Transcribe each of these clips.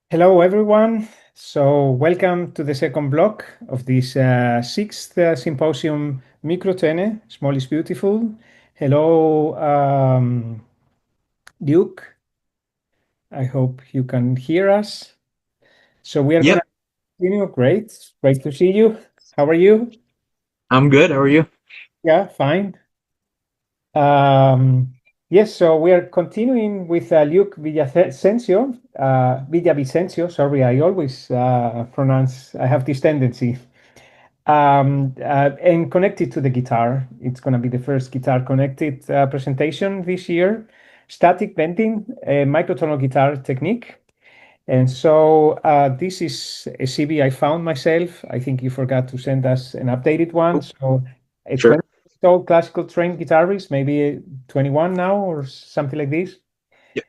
Hello, everyone. So, welcome to the second block of this sixth symposium, Mikrotöne, Small is Beautiful. Hello, Duke. I hope you can hear us. So, we are going to Yep, continue. Great to see you. How are you? I'm good. How are you? Yeah, fine. Um, yes, so we are continuing with Luke Villavicencio. Sorry, I always I have this tendency. And connected to the guitar. It's going to be the first guitar connected presentation this year. Static bending, a microtonal guitar technique. And so this is a CB I found myself. I think you forgot to send us an updated one. Oh, So a sure. 20-year-old classical trained guitarist, maybe 21 now or something like this. Yep.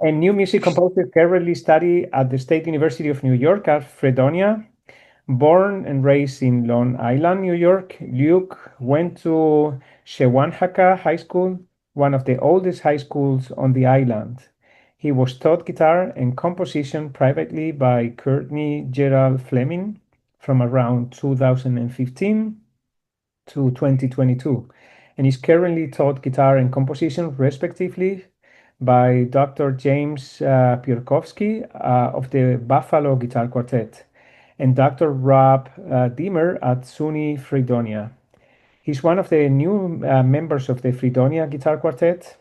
A new music composer currently study at the State University of New York at Fredonia. Born and raised in Long Island, New York, Luke went to Shewanhaka High School, one of the oldest high schools on the island. He was taught guitar and composition privately by Courtney Gerald Fleming from around 2015 to 2022, and is currently taught guitar and composition respectively by Dr. James Piorkowski of the Buffalo Guitar Quartet and Dr. Rob Dimmer at SUNY Fredonia. He's one of the new members of the Fredonia Guitar Quartet.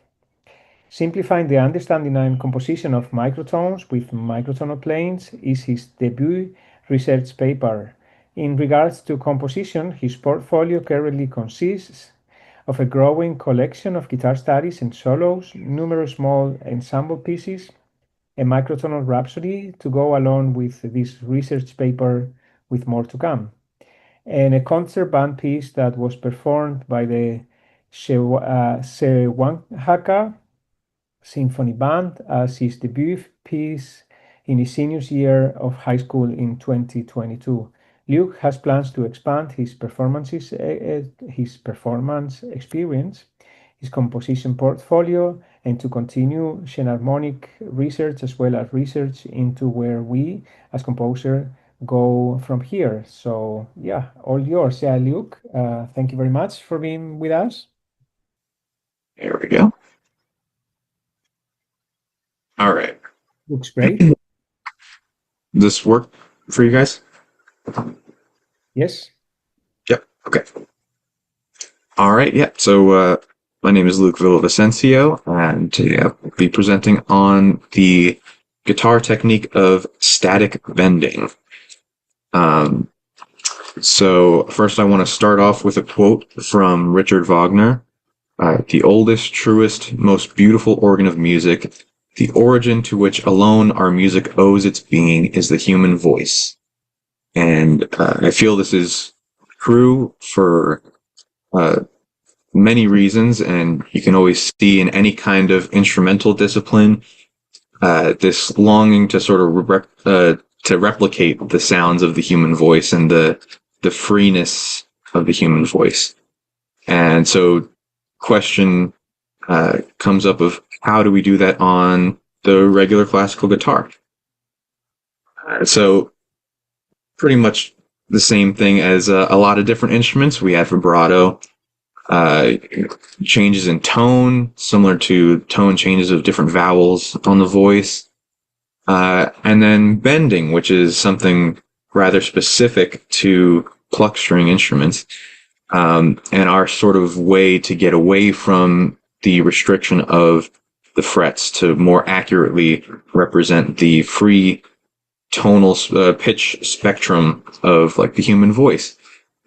Simplifying the understanding and composition of microtones with microtonal planes is his debut research paper. In regards to composition, his portfolio currently consists of a growing collection of guitar studies and solos, numerous small ensemble pieces, a microtonal rhapsody to go along with this research paper with more to come, and a concert band piece that was performed by the Sewanhaka Symphony Band as his debut piece in his senior year of high school in 2022. Luke has plans to expand his performance experience, his composition portfolio, and to continue harmonic research as well as research into where we, as composer, go from here. So yeah, all yours. Yeah, Luke. Thank you very much for being with us. There we go. All right. Looks great. This work for you guys? Yes. Yep. Okay. All right. Yeah. So my name is Luke Villavicencio, and I'll be presenting on the guitar technique of static bending. Um, so first, I want to start off with a quote from Richard Wagner. The oldest, truest, most beautiful organ of music, the origin to which alone our music owes its being, is the human voice. And I feel this is true for uh, many reasons, and you can always see in any kind of instrumental discipline this longing to sort of to replicate the sounds of the human voice and the freeness of the human voice. And so question comes up of how do we do that on the regular classical guitar? So pretty much the same thing as a lot of different instruments. We have vibrato, uh, changes in tone, similar to tone changes of different vowels on the voice, and then bending, which is something rather specific to pluck string instruments. And our sort of way to get away from the restriction of the frets to more accurately represent the free tonal pitch spectrum of like the human voice.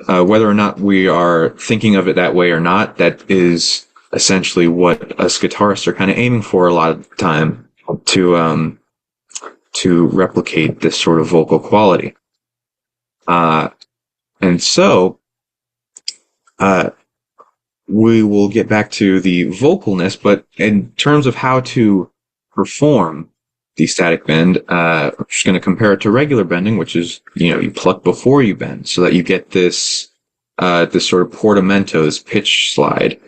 Whether or not we are thinking of it that way or not, that is essentially what us guitarists are kind of aiming for a lot of the time to replicate this sort of vocal quality. Uh, and so uh, we will get back to the vocalness, but in terms of how to perform the static bend, we're just going to compare it to regular bending, which is, you pluck before you bend so that you get this sort of portamento, this pitch slide.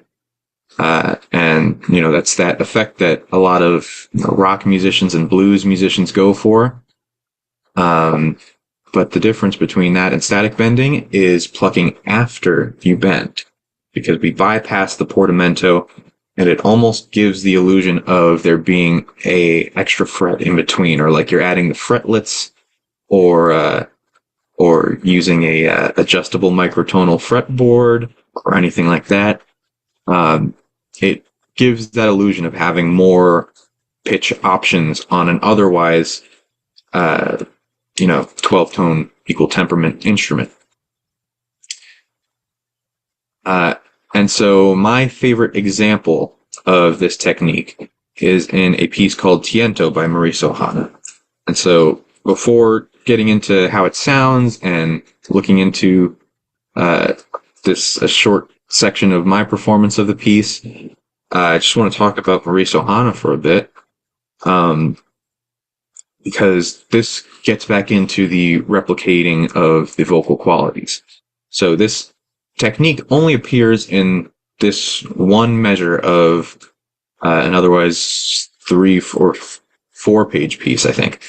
And, that's that effect that a lot of rock musicians and blues musicians go for. But the difference between that and static bending is plucking after you bend, because we bypass the portamento, and it almost gives the illusion of there being a extra fret in between, or like you're adding the fretlets, or using a adjustable microtonal fretboard or anything like that. It gives that illusion of having more pitch options on an otherwise 12-tone equal temperament instrument. And so my favorite example of this technique is in a piece called Tiento by Mauricio Ohana. And so before getting into how it sounds and looking into a short section of my performance of the piece, I just want to talk about Mauricio Ohana for a bit. Because this gets back into the replicating of the vocal qualities. So this technique only appears in this one measure of an otherwise 3 or 4-page piece, I think.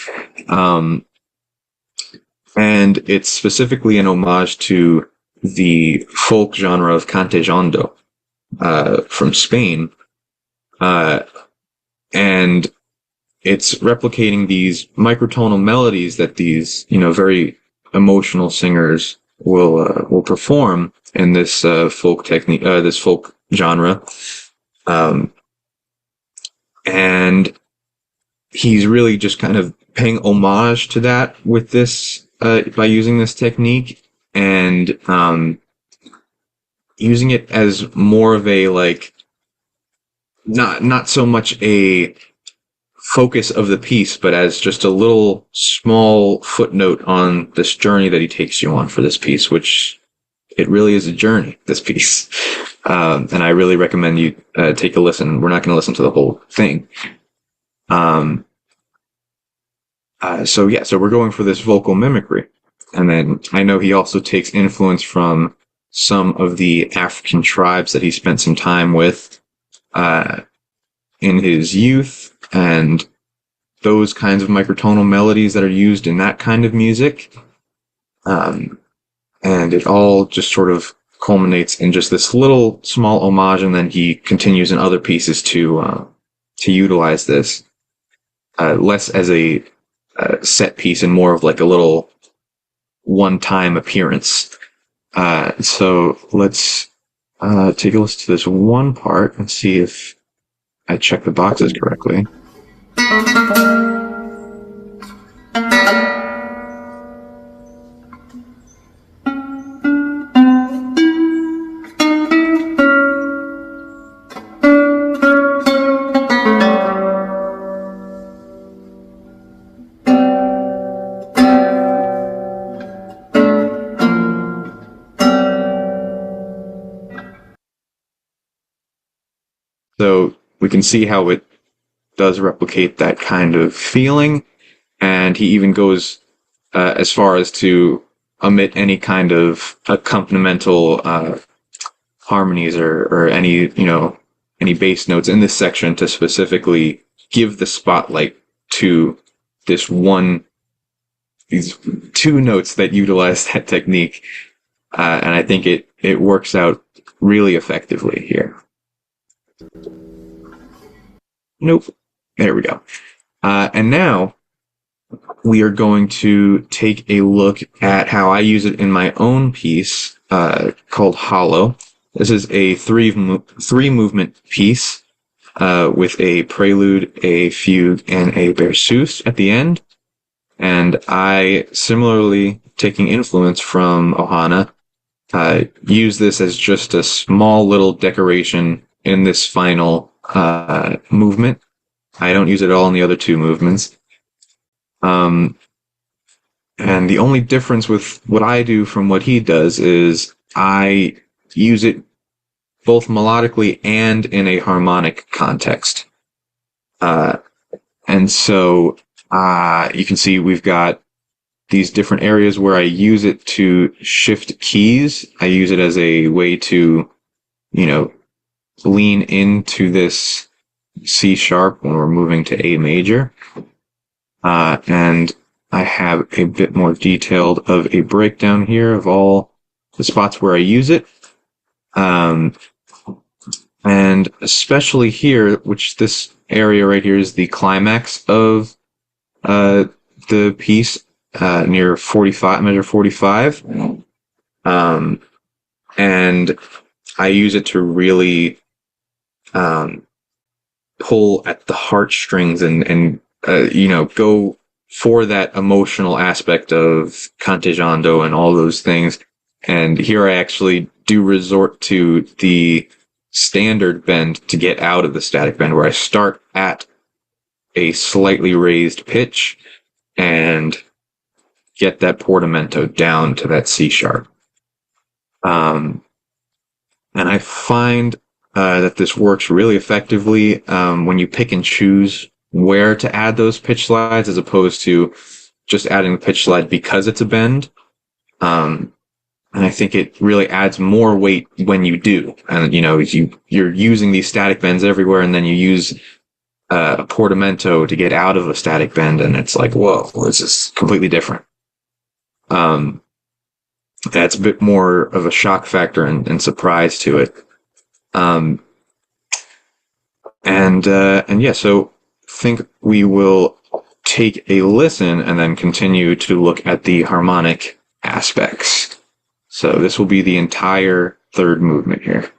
And it's specifically an homage to the folk genre of cantejando from Spain. And it's replicating these microtonal melodies that these, very emotional singers will perform in this folk technique, this folk genre, and he's really just kind of paying homage to that with this by using this technique, and using it as more of a not so much a focus of the piece, but as just a little small footnote on this journey that he takes you on for this piece, which it really is a journey, this piece. And I really recommend you take a listen. We're not going to listen to the whole thing. So we're going for this vocal mimicry. And then I know he also takes influence from some of the African tribes that he spent some time with in his youth, and those kinds of microtonal melodies that are used in that kind of music. And it all just sort of culminates in just this little small homage, and then he continues in other pieces to utilize this less as a set piece and more of like a little one-time appearance. So let's take a listen to this one part and see if I check the boxes correctly. So we can see how it does replicate that kind of feeling, and he even goes as far as to omit any kind of accompanimental harmonies or any any bass notes in this section to specifically give the spotlight to these 2 notes that utilize that technique, and I think it works out really effectively here. Nope. There we go. And now we are going to take a look at how I use it in my own piece called Hollow. This is a 3-movement piece with a prelude, a fugue, and a berceuse at the end. And I, similarly taking influence from Ohana, use this as just a small little decoration in this final movement. I don't use it at all in the other 2 movements. And the only difference with what I do from what he does is I use it both melodically and in a harmonic context. And so you can see we've got these different areas where I use it to shift keys. I use it as a way to, lean into this C sharp when we're moving to A major. And I have a bit more detailed of a breakdown here of all the spots where I use it. And especially here, which this area right here is the climax of the piece, near 45, measure 45. And I use it to really pull at the heartstrings and go for that emotional aspect of cantejando and all those things. And here I actually do resort to the standard bend to get out of the static bend, where I start at a slightly raised pitch and get that portamento down to that C sharp. And I find that this works really effectively when you pick and choose where to add those pitch slides, as opposed to just adding the pitch slide because it's a bend. And I think it really adds more weight when you do. And, you're using these static bends everywhere, and then you use a portamento to get out of a static bend, and it's like, whoa, this is completely different. That's a bit more of a shock factor and surprise to it. So I think we will take a listen and then continue to look at the harmonic aspects. So this will be the entire third movement here.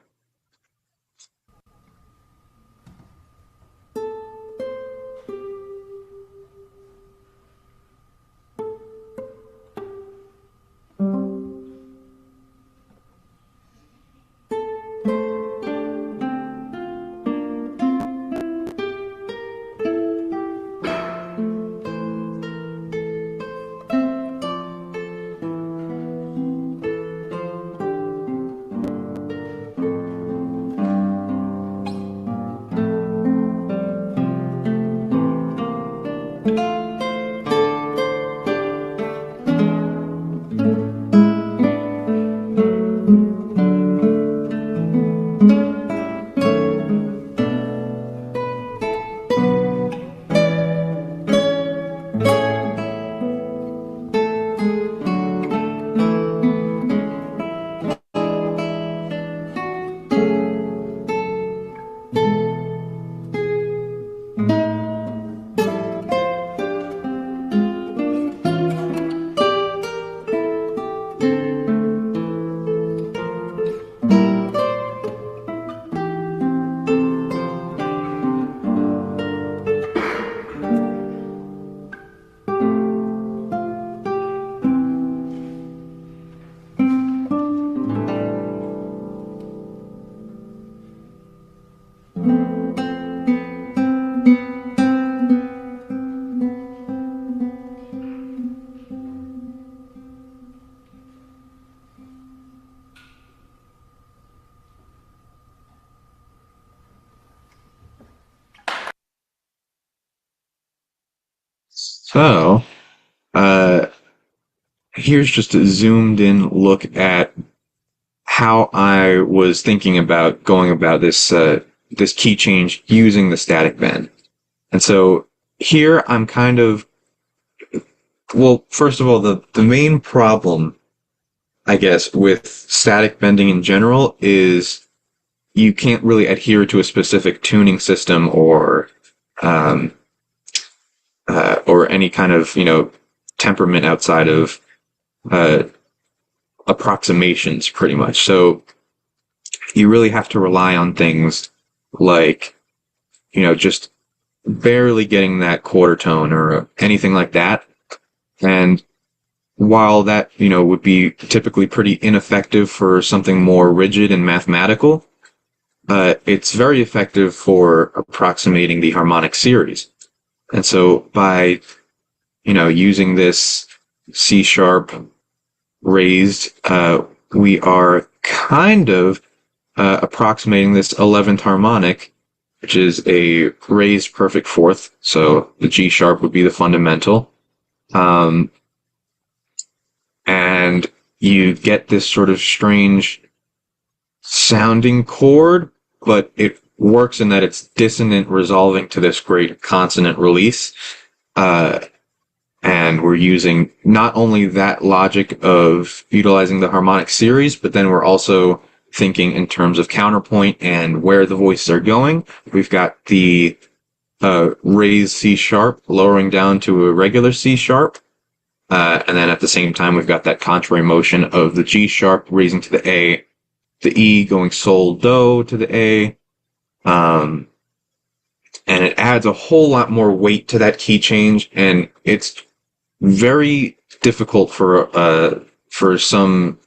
So, here's just a zoomed in look at how I was thinking about going about this key change using the static bend. And so here I'm kind of, well, first of all, the main problem, I guess, with static bending in general is you can't really adhere to a specific tuning system or any kind of, temperament outside of approximations, pretty much. So you really have to rely on things like, just barely getting that quarter tone or anything like that. And while that, would be typically pretty ineffective for something more rigid and mathematical, it's very effective for approximating the harmonic series. And so by, using this C sharp raised, we are kind of approximating this 11th harmonic, which is a raised perfect fourth. So the G sharp would be the fundamental. And you get this sort of strange sounding chord, but it works in that it's dissonant resolving to this great consonant release. And and we're using not only that logic of utilizing the harmonic series, but then we're also thinking in terms of counterpoint and where the voices are going. We've got the raised C sharp lowering down to a regular C sharp. And then at the same time, we've got that contrary motion of the G sharp raising to the A, the E going sol do to the A. And it adds a whole lot more weight to that key change, and it's very difficult for some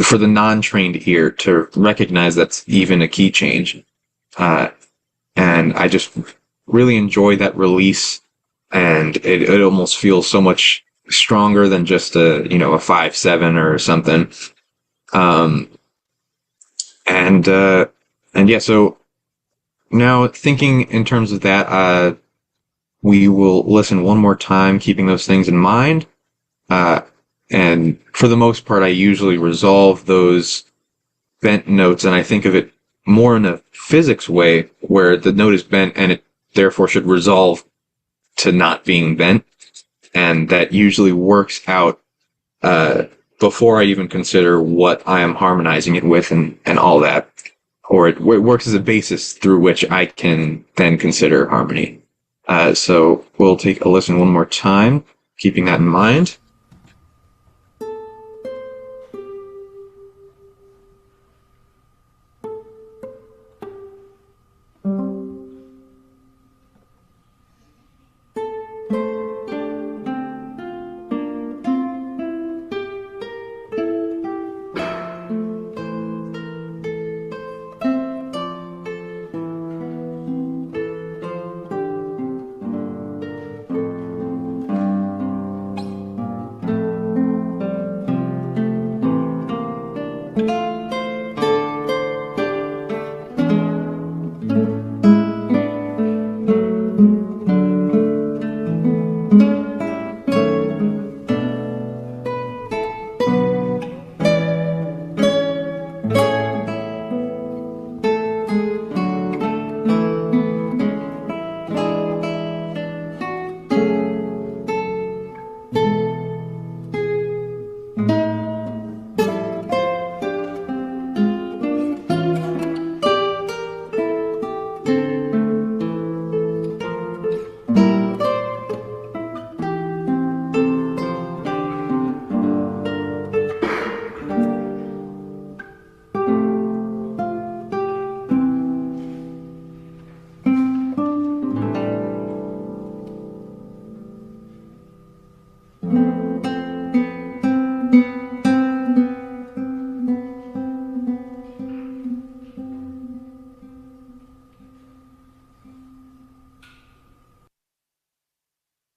for the non-trained ear to recognize that's even a key change. And I just really enjoy that release, and it almost feels so much stronger than just a 5/7 or something. And yeah, so now thinking in terms of that, we will listen one more time, keeping those things in mind. And for the most part, I usually resolve those bent notes, and I think of it more in a physics way, where the note is bent and it therefore should resolve to not being bent. And that usually works out before I even consider what I am harmonizing it with and all that. Or it works as a basis through which I can then consider harmony. So we'll take a listen one more time, keeping that in mind.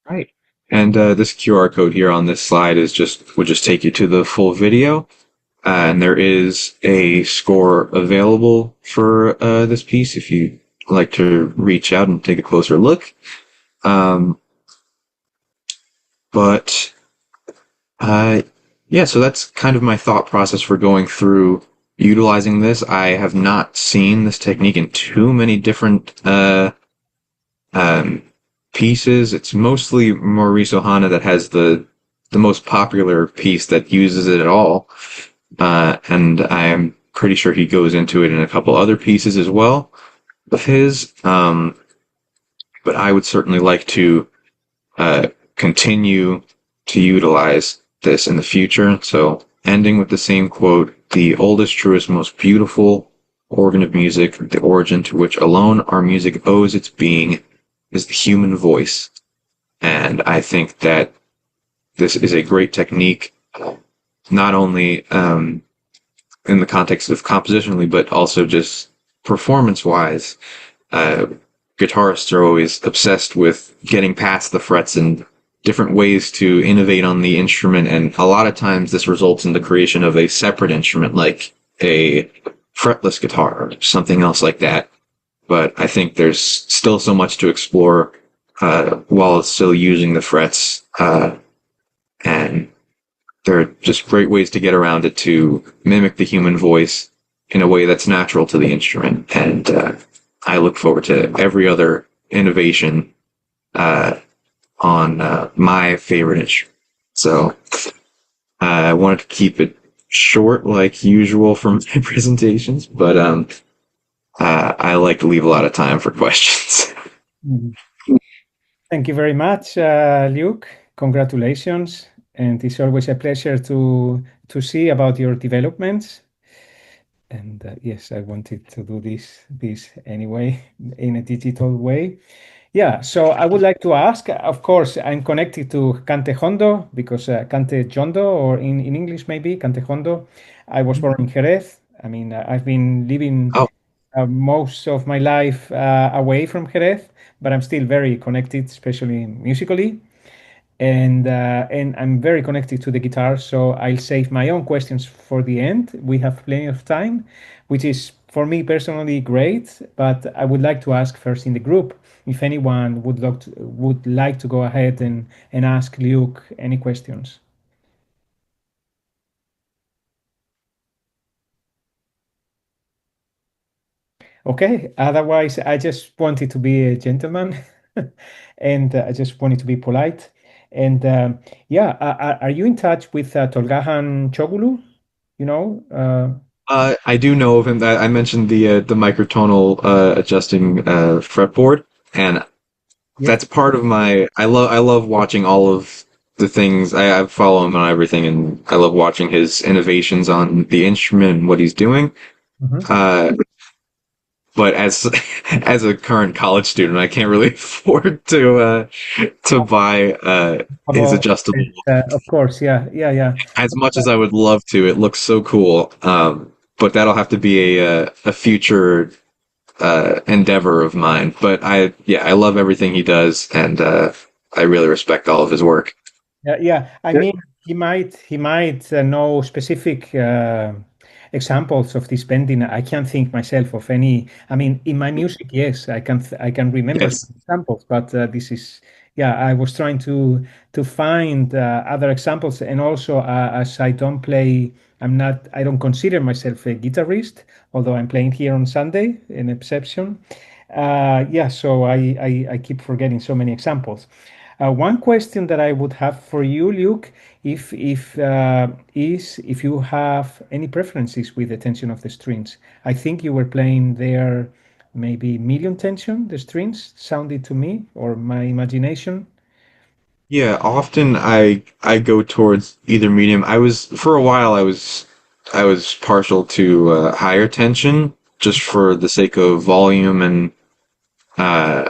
Right. And this QR code here on this slide would just take you to the full video. And there is a score available for this piece if you'd like to reach out and take a closer look. Yeah, so that's kind of my thought process for going through utilizing this. I have not seen this technique in too many different pieces. It's mostly Maurice Ohana that has the most popular piece that uses it at all. And I'm pretty sure he goes into it in a couple other pieces as well of his. But I would certainly like to continue to utilize this in the future. So ending with the same quote, "The oldest, truest, most beautiful organ of music, the origin to which alone our music owes its being, is the human voice." And I think that this is a great technique, not only in the context of compositionally, but also just performance-wise. Guitarists are always obsessed with getting past the frets and different ways to innovate on the instrument, and a lot of times this results in the creation of a separate instrument, like a fretless guitar or something else like that. But I think there's still so much to explore while it's still using the frets, and there are just great ways to get around it to mimic the human voice in a way that's natural to the instrument. And I look forward to every other innovation on my favorite instrument. So I wanted to keep it short, like usual for my presentations, but I like to leave a lot of time for questions. Mhm. Thank you very much, Luke. Congratulations, and it's always a pleasure to see about your developments. And yes, I wanted to do this anyway in a digital way. Yeah, so I would like to ask, of course, I'm connected to Cante Hondo because Cante Jondo, or in English maybe, Cante Hondo. I was born in Jerez. I mean, I've been living Oh, most of my life away from Jerez, but I'm still very connected, especially musically. And I'm very connected to the guitar, so I'll save my own questions for the end. We have plenty of time, which is for me personally great. But I would like to ask first in the group if anyone would like to go ahead and ask Luke any questions. Okay. Otherwise, I just wanted to be a gentleman, and I just wanted to be polite. And yeah, are you in touch with Tolgahan Chogulu? You know, I do know of him. I mentioned the microtonal adjusting fretboard, and yes. that's part of my. I love watching all of the things. I follow him on everything, and I love watching his innovations on the instrument and what he's doing. Mhm. Uh, but as as a current college student, I can't really afford to buy his About adjustable. of course, yeah, yeah, yeah. As much as I would love to, it looks so cool. But that'll have to be a future endeavor of mine. But yeah, I love everything he does, and I really respect all of his work. Yeah, yeah. I mean, he might know specific examples of this bending. I can't think myself of any. I mean, in my music, yes, I can remember Yes. some examples, but this is yeah. I was trying to find other examples, and also as I don't play, I don't consider myself a guitarist, although I'm playing here on Sunday, an exception. Yeah, so I keep forgetting so many examples. One question that I would have for you, Luke, if you have any preferences with the tension of the strings. I think you were playing there maybe medium tension. The strings sounded to me, or my imagination. Yeah, often I go towards either medium. I was for a while I was partial to higher tension just for the sake of volume uh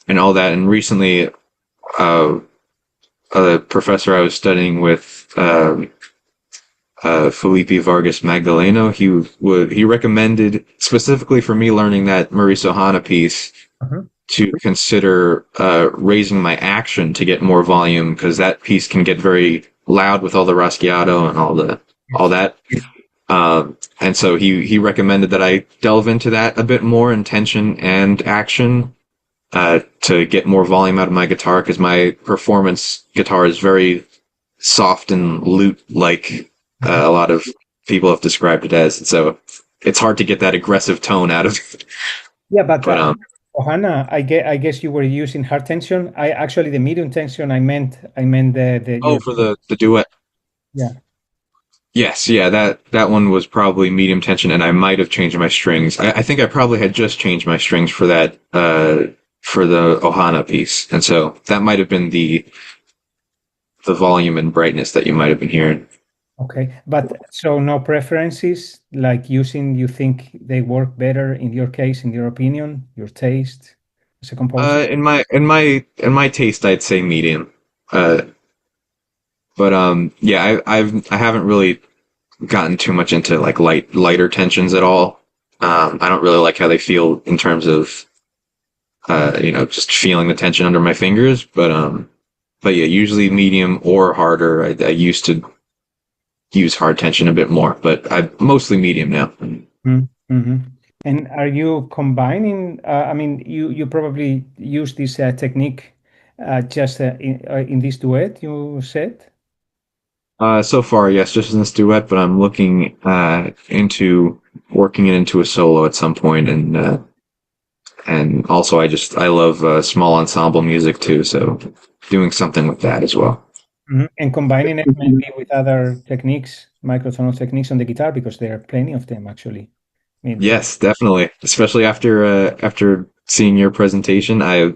and all that. And recently, uh, a professor I was studying with, Felipe Vargas Magdaleno, he recommended specifically for me learning that Maurice Ohana piece Uh-huh. to consider raising my action to get more volume because that piece can get very loud with all the raschiato and all Yes. that. And so he recommended that I delve into that a bit more in tension and action to get more volume out of my guitar because my performance guitar is very soft and lute like Mhm. a lot of people have described it as. And so it's hard to get that aggressive tone out of it. Yeah, but But Ohana, I guess you were using hard tension. I actually the medium tension. I meant the oh, your for the duet. yeah. Yes, yeah, that one was probably medium tension, and I might have changed my strings. I think I probably had just changed my strings for that for the Ohana piece, and so that might have been the volume and brightness that you might have been hearing. Okay, but so no preferences, like using, you think they work better in your case, in your opinion, your taste as a composer? In my taste, I'd say medium. Uh, but yeah, I haven't really gotten too much into like lighter tensions at all. I don't really like how they feel in terms of just feeling the tension under my fingers. But yeah, usually medium or harder. I used to use hard tension a bit more, but I mostly medium now. Mm-hmm. And are you combining? I mean, you probably use this technique just in this duet you said. So far, yes, just in this duet, but I'm looking into working it into a solo at some point, and and also I love small ensemble music too, so doing something with that as well. And combining it maybe with other techniques, microtonal techniques on the guitar, because there are plenty of them actually. I mean, Yes, definitely. Especially after seeing your presentation, I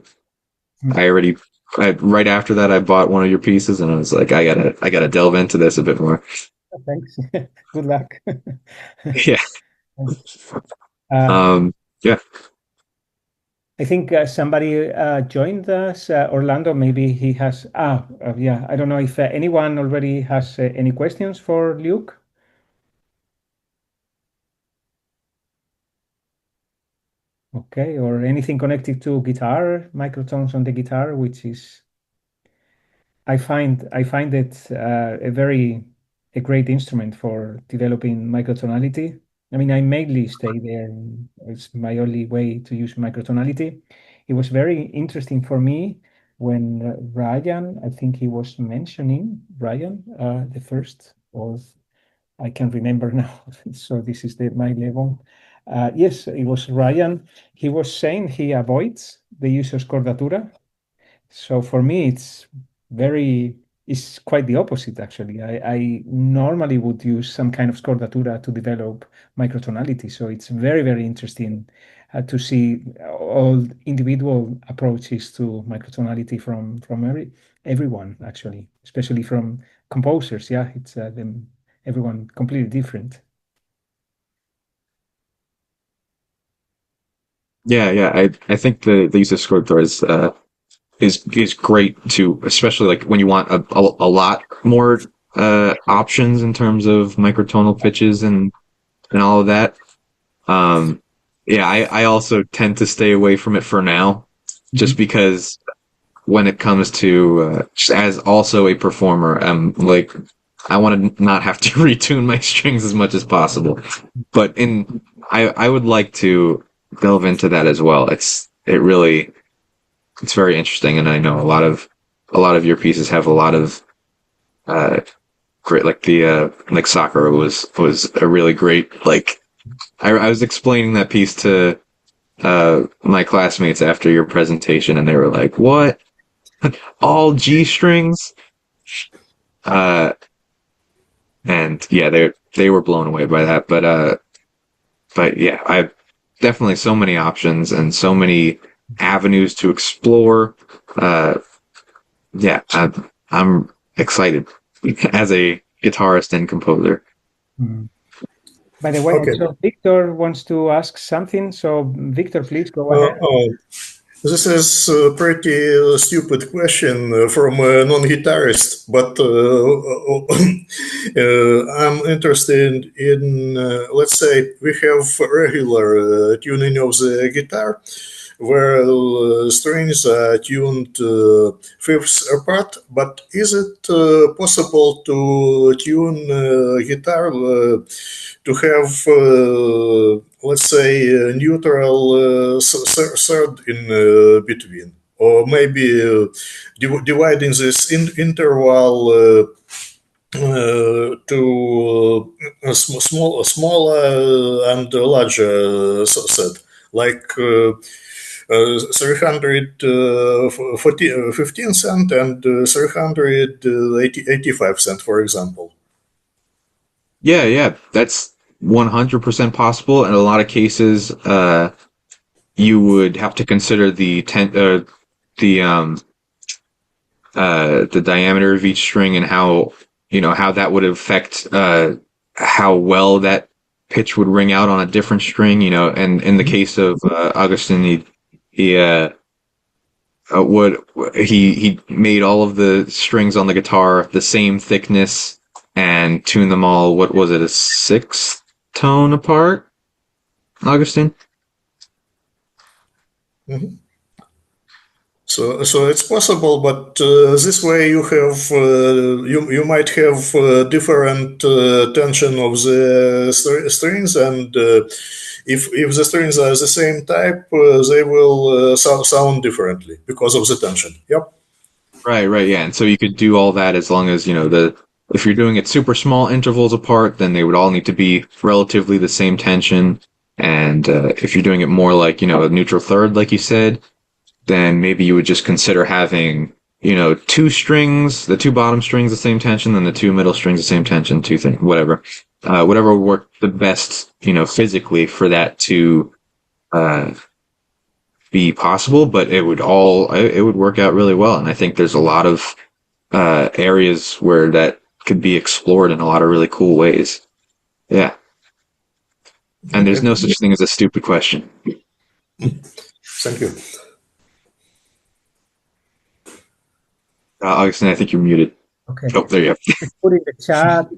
already right after that I bought one of your pieces and I was like, I gotta delve into this a bit more. thanks. Good luck. Yeah. Uh, Um, yeah. I think somebody joined us, Orlando. Maybe he has. Yeah. I don't know if anyone already has any questions for Luke. Okay, or anything connected to guitar, microtones on the guitar, which is I find it a great instrument for developing microtonality. I mean, I mainly stay there. It's my only way to use microtonality. It was very interesting for me when Ryan, I think he was mentioning Ryan, the first, or I can't remember now. So this is my level. Yes, it was Ryan. He was saying he avoids the use of scordatura, so for me, it's quite the opposite actually. I normally would use some kind of scordatura to develop microtonality. So it's very interesting to see all individual approaches to microtonality from everyone actually, especially from composers. Yeah, it's everyone completely different. Yeah, yeah. I think the use of Scorpio is great too, especially like when you want a lot more options in terms of microtonal pitches and all of that. Um, yeah, I also tend to stay away from it for now, Mhm. just because when it comes to just as also a performer, like I want to not have to retune my strings as much as possible. But I would like to delve into that as well. It really it's very interesting, and I know a lot of your pieces have a lot of uh, great like the like Sakura was a really great like I was explaining that piece to my classmates after your presentation, and they were like, "What? All G strings?" Uh, and yeah, they were blown away by that. But yeah, I definitely so many options and so many avenues to explore. Uh, yeah, I'm excited as a guitarist and composer. Mhm. By the way, Okay. so Victor wants to ask something. So Victor, please go Uh, ahead. uh, this is a pretty stupid question from a non-guitarist, but I'm interested in, let's say, we have regular tuning of the guitar, where strings are tuned fifths apart. But is it possible to tune guitar to have, let's say, a neutral third in between, or maybe dividing this interval to smaller and larger set, like 315 cent and 385 cent, for example. Yeah, yeah, that's 100% possible. In a lot of cases, you would have to consider the the diameter of each string and how how that would affect how well that pitch would ring out on a different string. And in the case of Augustin, he would he made all of the strings on the guitar the same thickness and tuned them all. What was it, a sixth tone apart, Augustine? Mhm. So it's possible, but this way you might have different tension of the strings, and if the strings are the same type, they will sound differently because of the tension. Yep. Right, right, yeah. And so you could do all that as long as, the if you're doing it super small intervals apart, then they would all need to be relatively the same tension. And if you're doing it more like, a neutral third, like you said, then maybe you would just consider having, two strings, the two bottom strings the same tension, then the two middle strings the same tension, two things, whatever. Whatever would work the best, physically for that to be possible, but it would work out really well. And I think there's a lot of areas where that could be explored in a lot of really cool ways. Yeah. And there's no such thing as a stupid question. Thank you. Augustine, I think you're muted. Okay. Oh, there you go. Put in the chat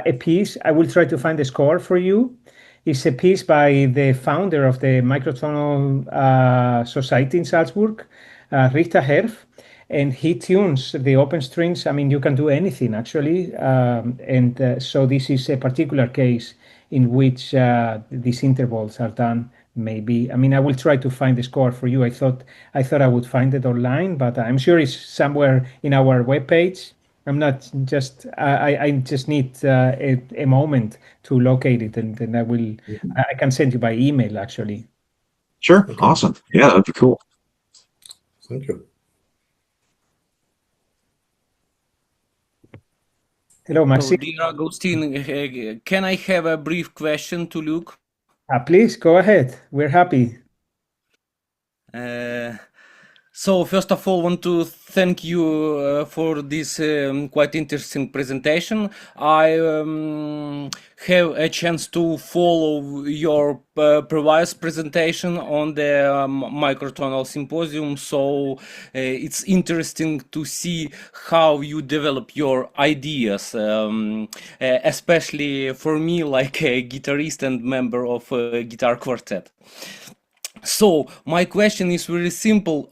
a piece. I will try to find the score for you. It's a piece by the founder of the Microtonal Society in Salzburg, Rita Herf, and he tunes the open strings. I mean, you can do anything actually. So this is a particular case in which these intervals are done. Maybe, I mean, I will try to find the score for you. I thought I would find it online, but I'm sure it's somewhere in our webpage. I'm not just, I just need a moment to locate it, and then I can send you by email actually. Sure. Okay. Awesome. Yeah, that'd be cool. Thank you. Hello, Maxime. Dear Agustin, can I have a brief question to Luke? Please go ahead. We're happy. So first of all, want to thank you for this quite interesting presentation. I have a chance to follow your previous presentation on the Microtonal Symposium, so it's interesting to see how you develop your ideas, especially for me, like a guitarist and member of a guitar quartet. So my question is very simple.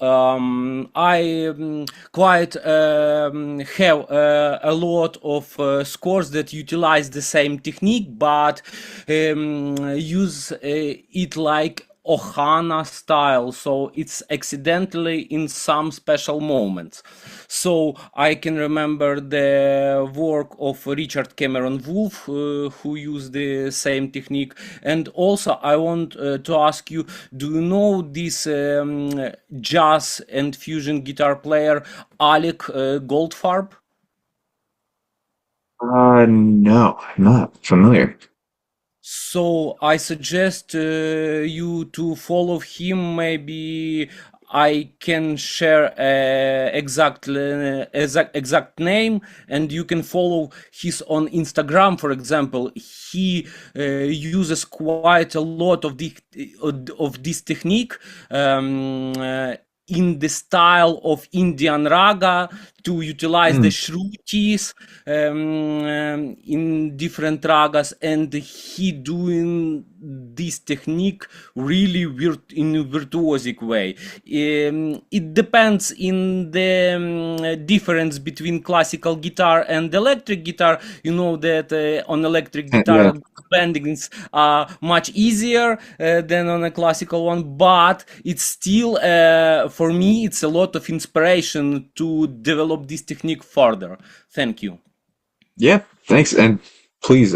I quite have a lot of scores that utilize the same technique, but use it like Ohana style, so it's accidentally in some special moments. So I can remember the work of Richard Cameron Wolfe, who used the same technique. And also I want to ask you, do you know this jazz and fusion guitar player Alec Goldfarb? No, I'm not familiar. So I suggest you to follow him. Maybe I can share exact name, and you can follow his on Instagram, for example. He uses quite a lot of this technique in the style of Indian raga, to utilize the shrutis in different ragas, and he doing this technique really in a virtuosic way. It depends in the difference between classical guitar and electric guitar. You know that on electric guitar bendings are much easier than on a classical one, but it's still for me it's a lot of inspiration to develop this technique further. Thank you. Yeah, thanks, and please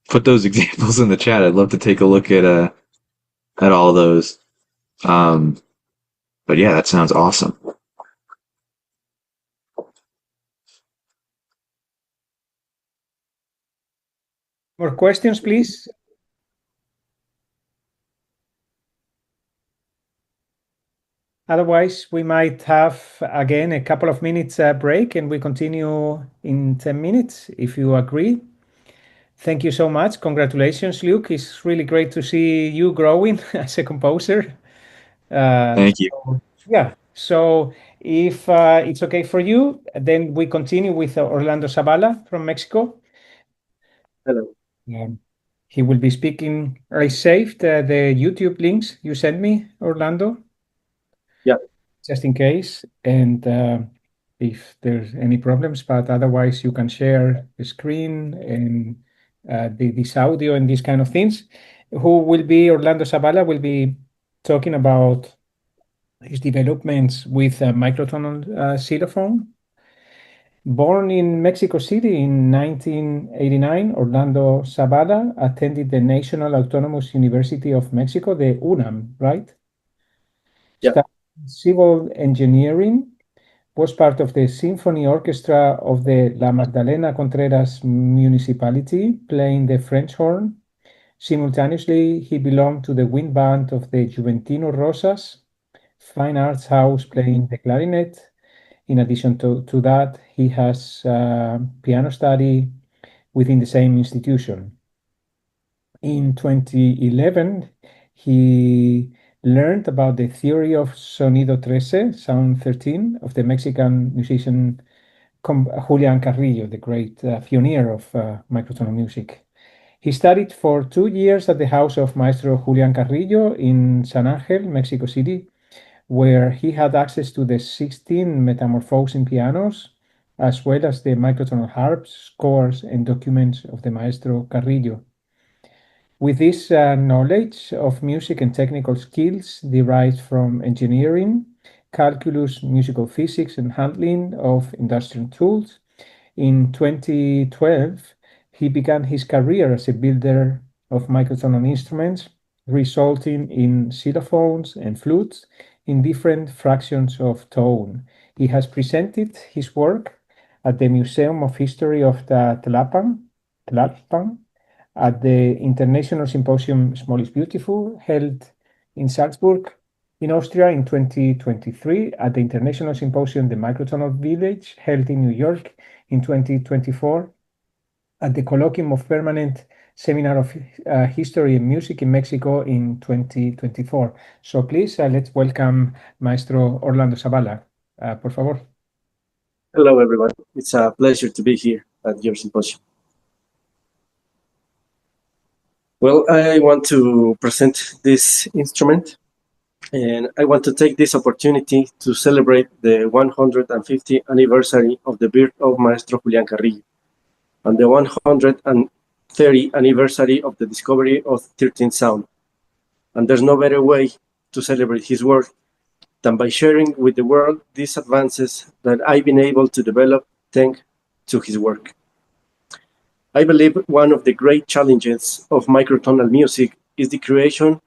put those examples in the chat. I'd love to take a look at all those. But yeah, that sounds awesome. More questions, please. Otherwise, we might have, again, a couple of minutes break, and we continue in 10 minutes, if you agree. Thank you so much. Congratulations, Luke. It's really great to see you growing as a composer. Thank you. Yeah. So if it's okay for you, then we continue with Orlando Zavala from Mexico. Hello. He will be speaking. I saved the YouTube links you sent me, Orlando. Yeah. Just in case, and if there's any problems, but otherwise you can share the screen and this audio and these kind of things. Who will be Orlando Zavala will be talking about his developments with Microtonal Xylophone. Born in Mexico City in 1989, Orlando Zavala attended the National Autonomous University of Mexico, the UNAM, right? Yeah. Studied civil engineering, was part of the symphony orchestra of the La Magdalena Contreras municipality, playing the French horn. Simultaneously, he belonged to the wind band of the Juventino Rosas Fine Arts House, playing the clarinet. In addition to that, he has piano study within the same institution. In 2011, he learned about the theory of sonido 13, sound 13, of the Mexican musician Julian Carrillo, the great pioneer of microtonal music. He studied for 2 years at the house of Maestro Julian Carrillo in San Angel, Mexico City, where he had access to the 16 metamorphosing pianos, as well as the microtonal harps, scores, and documents of the Maestro Carrillo. With this knowledge of music and technical skills derived from engineering, calculus, musical physics, and handling of industrial tools, in 2012, he began his career as a builder of microtonal instruments, resulting in xylophones and flutes in different fractions of tone. He has presented his work at the Museum of History of the Tlalpan, at the International Symposium Small is Beautiful, held in Salzburg, in Austria in 2023, at the International Symposium The Microtonal Village, held in New York in 2024, at the Colloquium of Permanent Seminar of History and Music in Mexico in 2024. So please, let's welcome Maestro Orlando Zavala. Por favor. Hello, everyone. It's a pleasure to be here at your symposium. Well, I want to present this instrument, and I want to take this opportunity to celebrate the 150th anniversary of the birth of Maestro Julián Carrillo, and the 130th anniversary of the discovery of 13th sound. And there's no better way to celebrate his work than by sharing with the world these advances that I've been able to develop thanks to his work. I believe one of the great challenges of microtonal music is the creation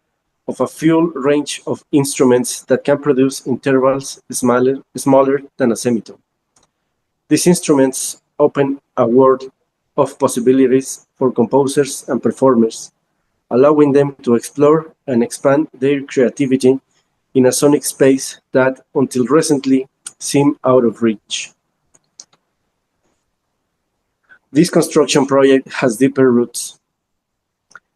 of a full range of instruments that can produce intervals smaller than a semitone. These instruments open a world of possibilities for composers and performers, allowing them to explore and expand their creativity in a sonic space that, until recently, seemed out of reach. This construction project has deeper roots.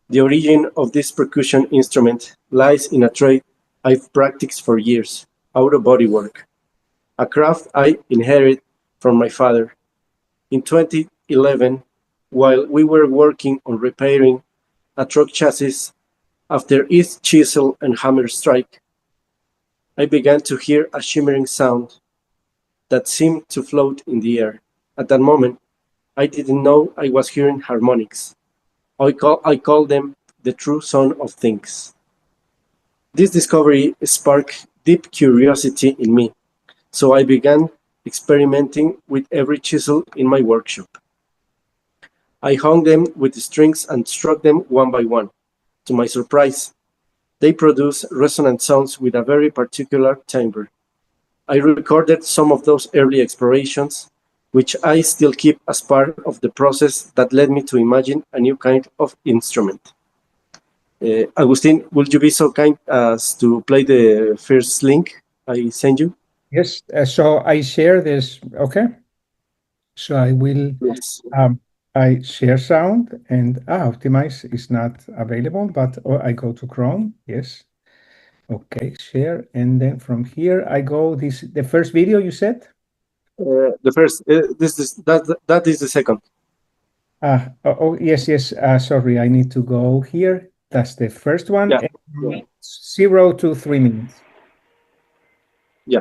The origin of this percussion instrument lies in a trade I've practiced for years, out-of-body work, a craft I inherited from my father. In 2011, while we were working on repairing a truck chassis after each chisel and hammer strike, I began to hear a shimmering sound that seemed to float in the air. At that moment, I didn't know I was hearing harmonics. I call them the true sound of things. This discovery sparked deep curiosity in me, so I began experimenting with every chisel in my workshop. I hung them with the strings and struck them one by one. To my surprise, they produce resonant sounds with a very particular timbre. I recorded some of those early explorations, which I still keep as part of the process that led me to imagine a new kind of instrument. Agustin, would you be so kind as to play the first link I sent you? Yes, so I share this, okay? So I will, Yes. I share sound and optimize is not available, but I go to Chrome, yes. Okay, share, and then from here I go the first video you said? The first, that is the second. Yes, sorry, I need to go here. That's the first one. Yeah. 0 to 3 minutes. Yeah.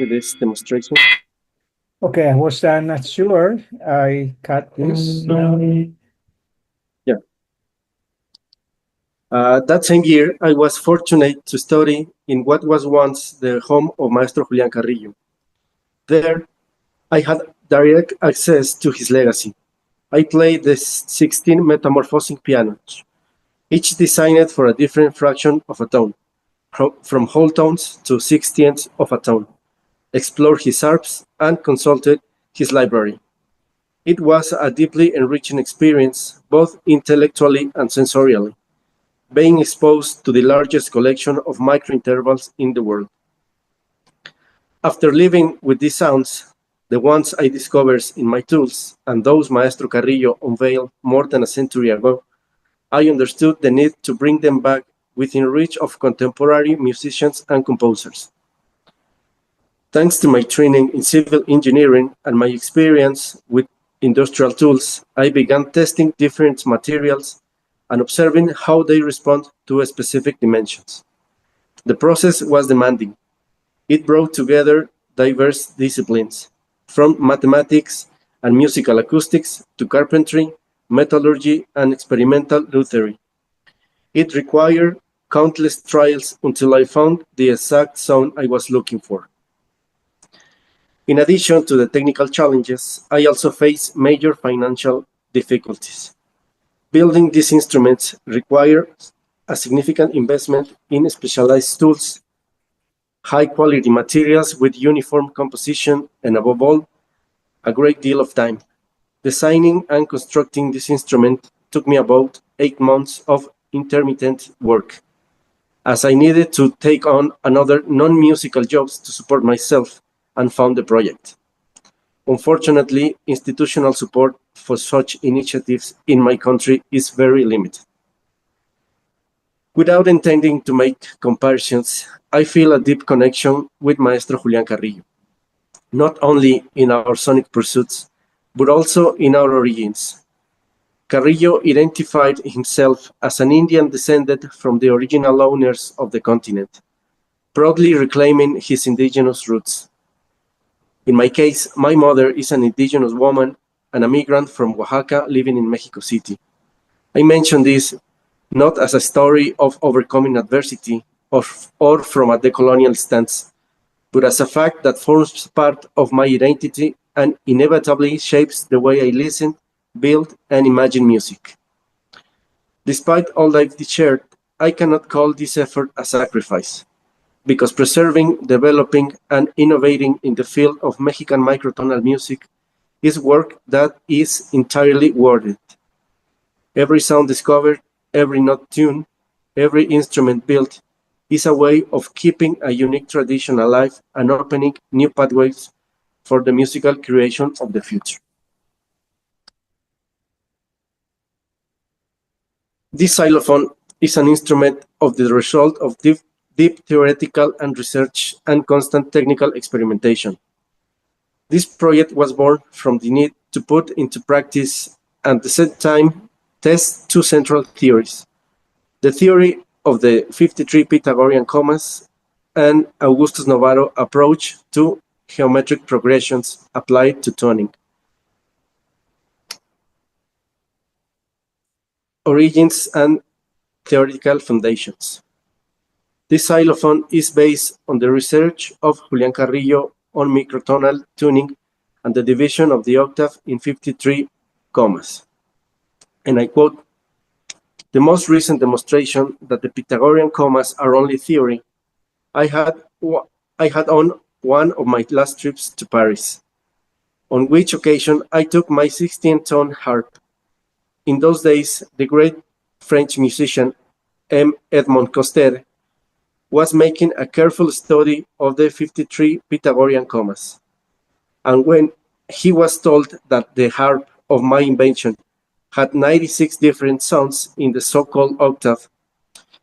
with this demonstration? Okay, I was not sure. I cut this. Yeah. That same year, I was fortunate to study in what was once the home of Maestro Julián Carrillo. There, I had direct access to his legacy. I played the 16 metamorphosing pianos, each designed for a different fraction of a tone, from whole tones to 16ths of a tone, explored his harps, and consulted his library. It was a deeply enriching experience, both intellectually and sensorially, being exposed to the largest collection of microintervals in the world. After living with these sounds, the ones I discovered in my tools and those Maestro Carrillo unveiled more than a century ago, I understood the need to bring them back within reach of contemporary musicians and composers. Thanks to my training in civil engineering and my experience with industrial tools, I began testing different materials and observing how they respond to specific dimensions. The process was demanding. It brought together diverse disciplines, from mathematics and musical acoustics to carpentry, metallurgy, and experimental luthery. It required countless trials until I found the exact sound I was looking for. In addition to the technical challenges, I also faced major financial difficulties. Building these instruments requires a significant investment in specialized tools, high-quality materials with uniform composition, and above all, a great deal of time. Designing and constructing this instrument took me about 8 months of intermittent work, as I needed to take on another non-musical jobs to support myself and fund the project. Unfortunately, institutional support for such initiatives in my country is very limited. Without intending to make comparisons, I feel a deep connection with Maestro Julián Carrillo, not only in our sonic pursuits, but also in our origins. Carrillo identified himself as an Indian descended from the original owners of the continent, proudly reclaiming his indigenous roots. In my case, my mother is an indigenous woman and a migrant from Oaxaca living in Mexico City. I mention this not as a story of overcoming adversity or from a decolonial stance, but as a fact that forms part of my identity and inevitably shapes the way I listen, build, and imagine music. Despite all I've shared, I cannot call this effort a sacrifice, because preserving, developing, and innovating in the field of Mexican microtonal music is work that is entirely worth it. Every sound discovered, every note tuned, every instrument built is a way of keeping a unique tradition alive and opening new pathways for the musical creation of the future. This xylophone is an instrument of the result of deep theoretical and research and constant technical experimentation. This project was born from the need to put into practice and at the same time test two central theories: the theory of the 53 Pythagorean commas and Augustus Novarro approach to geometric progressions applied to tuning. Origins and theoretical foundations. This xylophone is based on the research of Julián Carrillo on microtonal tuning and the division of the octave in 53 commas. And I quote, "The most recent demonstration that the Pythagorean commas are only theory I had on one of my last trips to Paris, on which occasion I took my 16-tone harp. In those days, the great French musician M. Edmond Coster was making a careful study of the 53 Pythagorean commas. And when he was told that the harp of my invention had 96 different sounds in the so-called octave,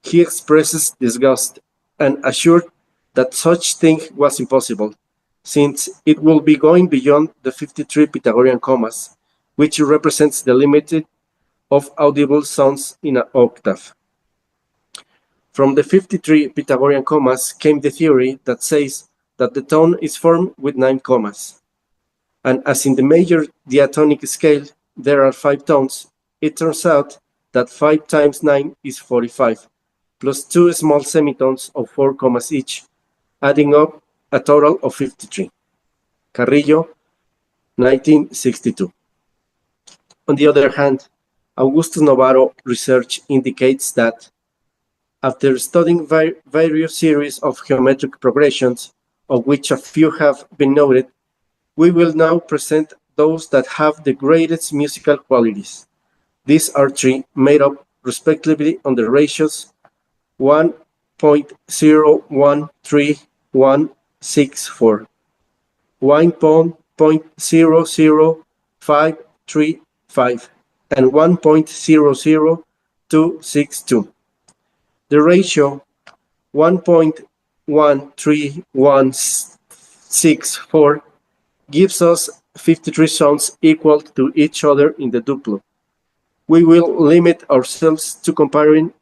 he expresses disgust and assured that such thing was impossible, since it will be going beyond the 53 Pythagorean commas, which represents the limit of audible sounds in an octave. From the 53 Pythagorean commas came the theory that says that the tone is formed with 9 commas. And as in the major diatonic scale there are 5 tones, it turns out that 5 times 9 is 45, plus 2 small semitones of 4 commas each, adding up a total of 53. Carrillo, 1962. On the other hand, Augusto Novarro research indicates that after studying various series of geometric progressions, of which a few have been noted, we will now present those that have the greatest musical qualities. These are 3, made up respectively on the ratios 1.013164, 1.00535, and 1.00262. The ratio 1.13164 gives us 53 sounds equal to each other in the duplo. We will limit ourselves to comparing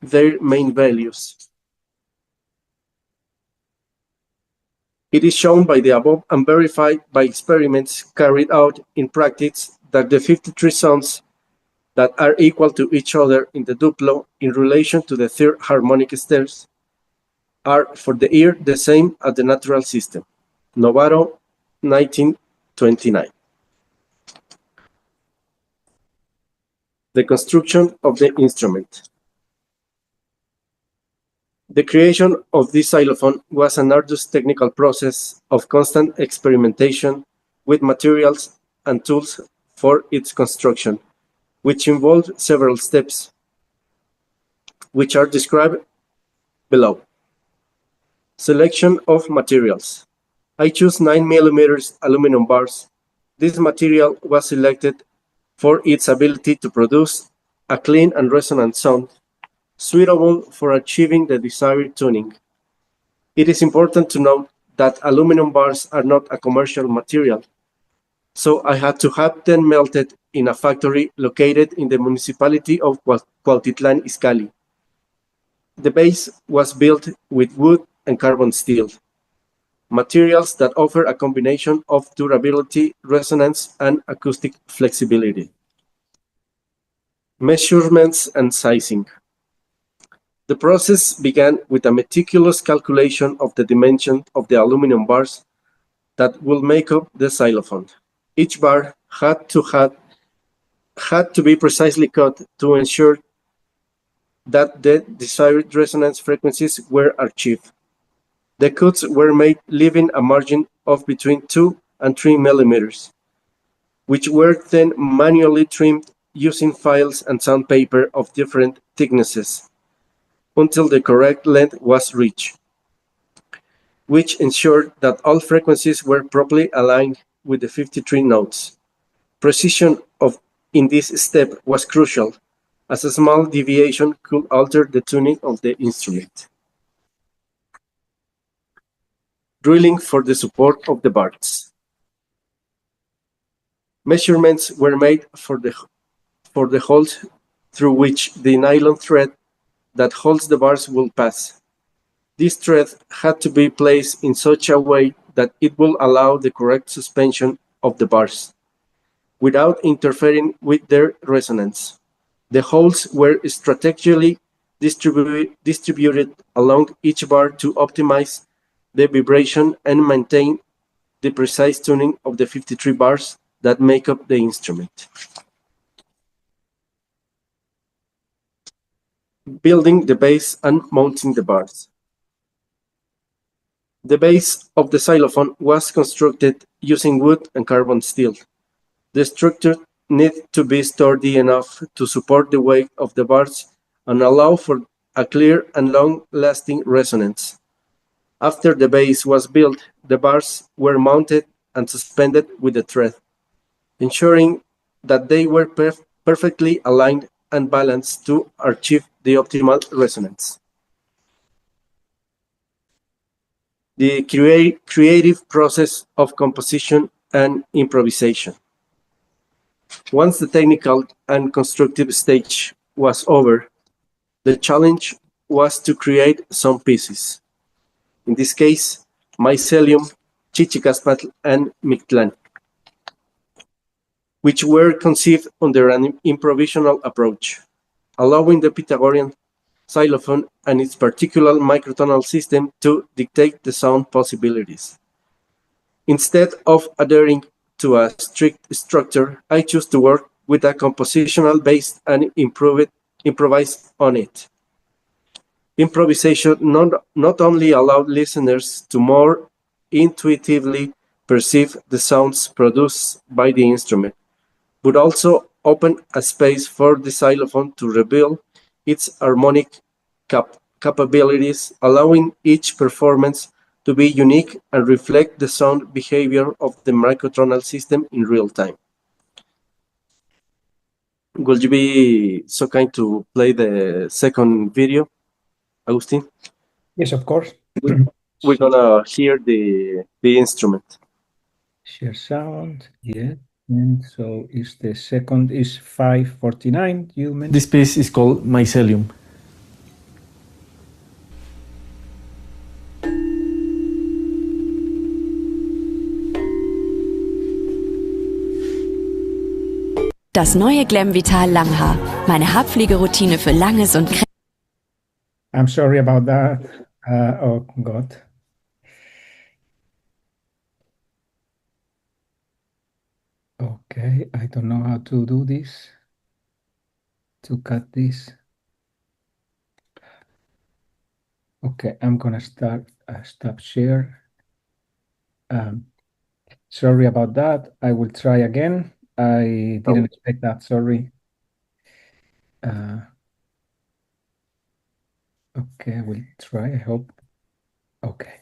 their main values. It is shown by the above and verified by experiments carried out in practice that the 53 sounds that are equal to each other in the duplo in relation to the third harmonic stairs are for the ear the same as the natural system. Novarro, 1929. The construction of the instrument. The creation of this xylophone was an arduous technical process of constant experimentation with materials and tools for its construction, which involved several steps, which are described below. Selection of materials. I choose 9mm aluminum bars. This material was selected for its ability to produce a clean and resonant sound, suitable for achieving the desired tuning. It is important to note that aluminum bars are not a commercial material, so I had to have them melted in a factory located in the municipality of Cuautitlán Izcalli. The base was built with wood and carbon steel, materials that offer a combination of durability, resonance, and acoustic flexibility. Measurements and sizing. The process began with a meticulous calculation of the dimension of the aluminum bars that will make up the xylophone. Each bar had to be precisely cut to ensure that the desired resonance frequencies were achieved. The cuts were made leaving a margin of between 2 and 3 millimeters, which were then manually trimmed using files and sandpaper of different thicknesses until the correct length was reached, which ensured that all frequencies were properly aligned with the 53 notes. Precision in this step was crucial, as a small deviation could alter the tuning of the instrument. Drilling for the support of the bars. Measurements were made for the holes through which the nylon thread that holds the bars will pass. This thread had to be placed in such a way that it will allow the correct suspension of the bars, without interfering with their resonance. The holes were strategically distributed along each bar to optimize the vibration and maintain the precise tuning of the 53 bars that make up the instrument. Building the base and mounting the bars. The base of the xylophone was constructed using wood and carbon steel. The structure needed to be sturdy enough to support the weight of the bars and allow for a clear and long-lasting resonance. After the base was built, the bars were mounted and suspended with a thread, ensuring that they were perfectly aligned and balanced to achieve the optimal resonance. The creative process of composition and improvisation. Once the technical and constructive stage was over, the challenge was to create some pieces. In this case, mycelium, chichicaspatl, and mictlan, which were conceived under an improvisational approach, allowing the Pythagorean xylophone and its particular microtonal system to dictate the sound possibilities. Instead of adhering to a strict structure, I choose to work with a compositional base and improvise on it. Improvisation not only allowed listeners to more intuitively perceive the sounds produced by the instrument, but also opened a space for the xylophone to reveal its harmonic capabilities, allowing each performance to be unique and reflect the sound behavior of the microtonal system in real time. Will you be so kind to play the second video, Agustin? Yes, of course. We're gonna hear the instrument. Share sound, yeah. And so is the second is 549, you mentioned? This piece is called Mycelium. Das neue Glam Vital Langhaar. Meine Haarpflegeroutine für langes und I'm sorry about that. Oh God. Okay, I don't know how to do this. To cut this. Okay, I'm gonna stop share. Sorry about that. I will try again. I didn't expect that. Sorry. Okay, I will try. I hope. Okay.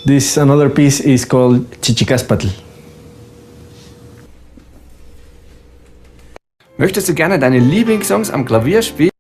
This another piece is called Chichicaspatl. Möchtest du gerne deine Lieblingssongs am Klavier spielen?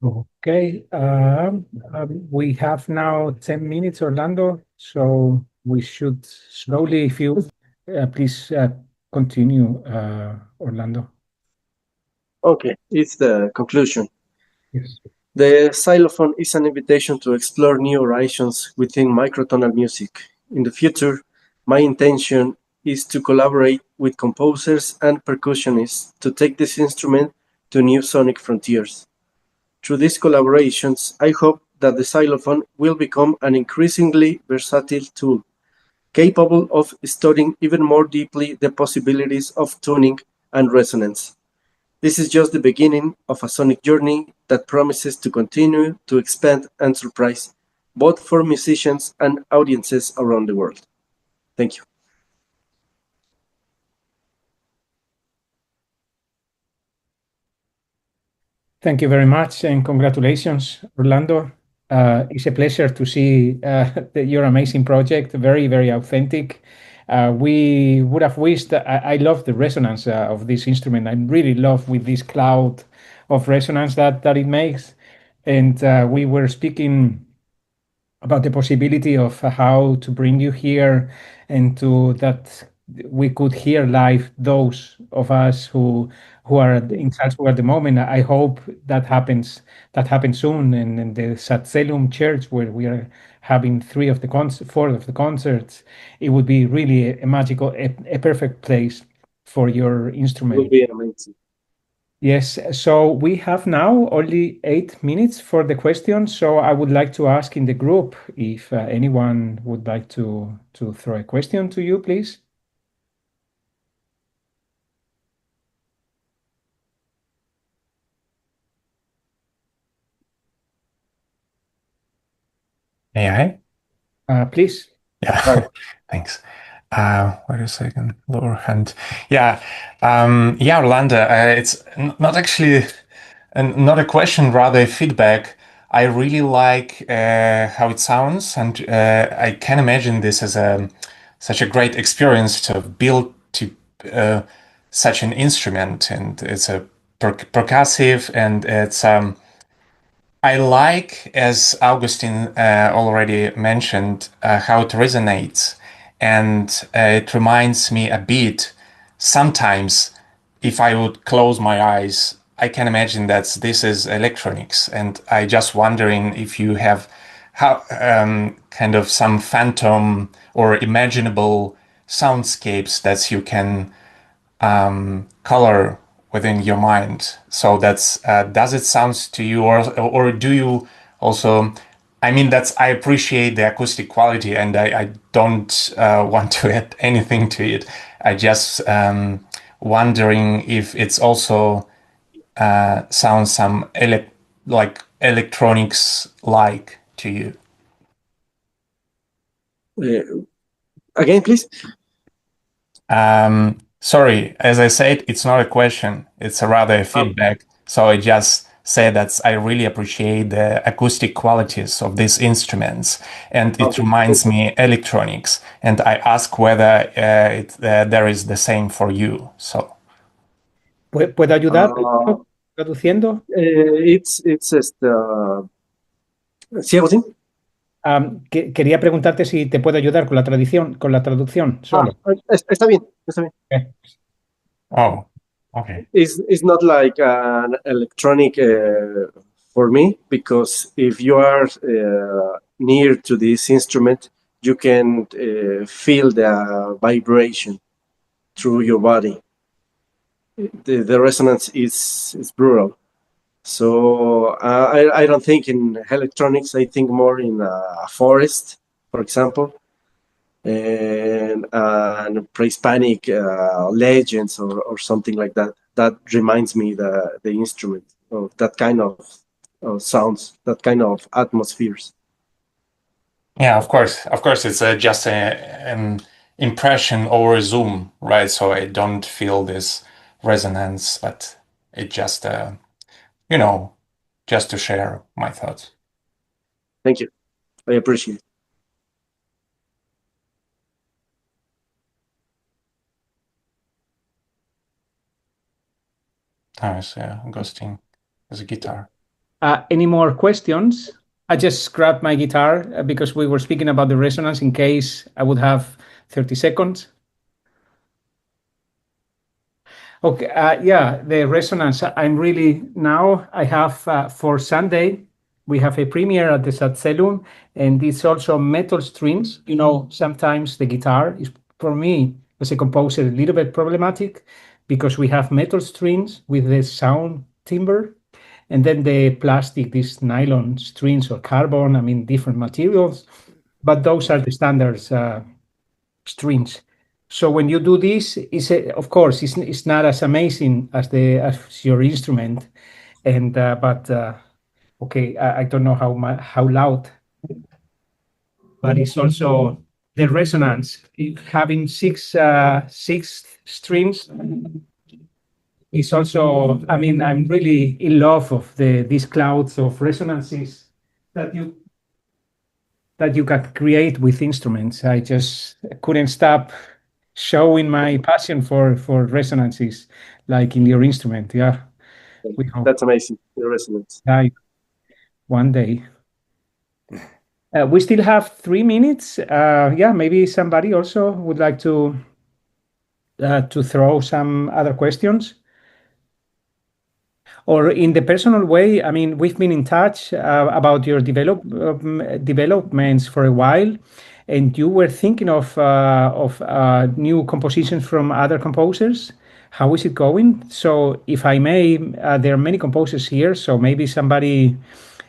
Okay, we have now 10 minutes, Orlando, so we should slowly, if you please continue, Orlando. Okay, it's the conclusion. Yes. The xylophone is an invitation to explore new horizons within microtonal music. In the future, my intention is to collaborate with composers and percussionists to take this instrument to new sonic frontiers. Through these collaborations, I hope that the xylophone will become an increasingly versatile tool, capable of studying even more deeply the possibilities of tuning and resonance. This is just the beginning of a sonic journey that promises to continue to expand and surprise, both for musicians and audiences around the world. Thank you. Thank you very much and congratulations, Orlando. It's a pleasure to see your amazing project, very, very authentic. We would have wished, I love the resonance of this instrument. I really love with this cloud of resonance that it makes. And we were speaking about the possibility of how to bring you here and to that we could hear live those of us who are in Salzburg at the moment. I hope that happens soon in the Satzelum Church where we are having four of the concerts. It would be really a magical, a perfect place for your It will instrument. be amazing. Yes, so we have now only 8 minutes for the questions. So I would like to ask in the group if anyone would like to throw a question to you, please. May I? Please. Yeah, thanks. Wait a second, lower hand. Yeah, yeah, Orlando. It's not actually, not a question, rather a feedback. I really like how it sounds, and I can imagine this as such a great experience to build to such an instrument, and it's a percussive, and it's I like, as Augustine already mentioned, how it resonates. And it reminds me a bit, sometimes, if I would close my eyes, I can imagine that this is electronics. And I just wondering if you have how kind of some phantom or imaginable soundscapes that you can color within your mind. So that's does it sound to you, or do you also? I mean, that's I appreciate the acoustic quality, and I don't want to add anything to it. I just wondering if it's also sounds some like electronics like to you. Again, please. Sorry, as I said, it's not a question, it's a rather a feedback. So I just say that I really appreciate the acoustic qualities of these instruments, and it reminds me electronics. And I ask whether there is the same for you. So. ¿Puedo ayudar traduciendo? It's ¿Sí, Agustín? Quería preguntarte si te puedo ayudar con la traducción solo. Está bien, está bien. Okay. Oh, okay. It's not like an electronic for me, because if you are near to this instrument, you can feel the vibration through your body. The resonance is brutal. So I don't think in electronics. I think more in a forest, for example, and pre-Hispanic legends or something like that. That reminds me the instrument of that kind of sounds, that kind of atmospheres. Yeah, of course, it's just an impression over Zoom, right? So I don't feel this resonance, but it just just to share my thoughts. Thank you. I appreciate it. Nice, yeah, Agustin has a guitar. Any more questions? I just grabbed my guitar because we were speaking about the resonance in case I would have 30 seconds. Okay, yeah, the resonance. I'm really now. I have for Sunday. We have a premiere at the Symposium, and it's also metal strings. You know, sometimes the guitar is, for me, as a composer, a little bit problematic because we have metal strings with the sound timbre, and then the plastic, these nylon strings or carbon. I mean, different materials, but those are the standards strings. So when you do this, of course it's not as amazing as your instrument, and but okay, I don't know how loud, but it's also the resonance. Having six strings is also. I mean, I'm really in love of these clouds of resonances that you can create with instruments. I just couldn't stop showing my passion for resonances, like in your instrument. Yeah, we hope. That's amazing. The resonance. One day. We still have 3 minutes. Yeah, maybe somebody also would like to throw some other questions. Or in the personal way, I mean, we've been in touch about your developments for a while, and you were thinking of new compositions from other composers. How is it going? So, if I may, there are many composers here, so maybe somebody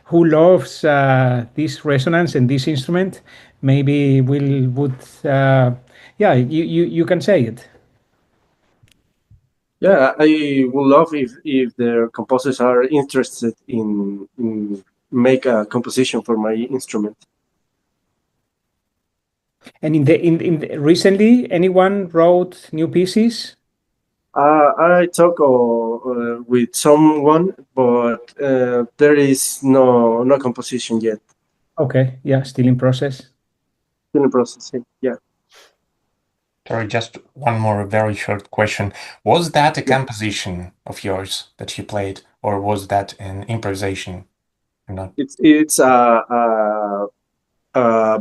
who loves this resonance and this instrument, maybe would yeah, you can say it. Yeah, I would love if the composers are interested in make a composition for my instrument. And in recently, anyone wrote new pieces? I talk with someone, but there is no composition yet. Okay, yeah, still in process. Still in processing, yeah. Sorry, just one more very short question. Was that a composition of yours that you played, or was that an improvisation? Or not? It's a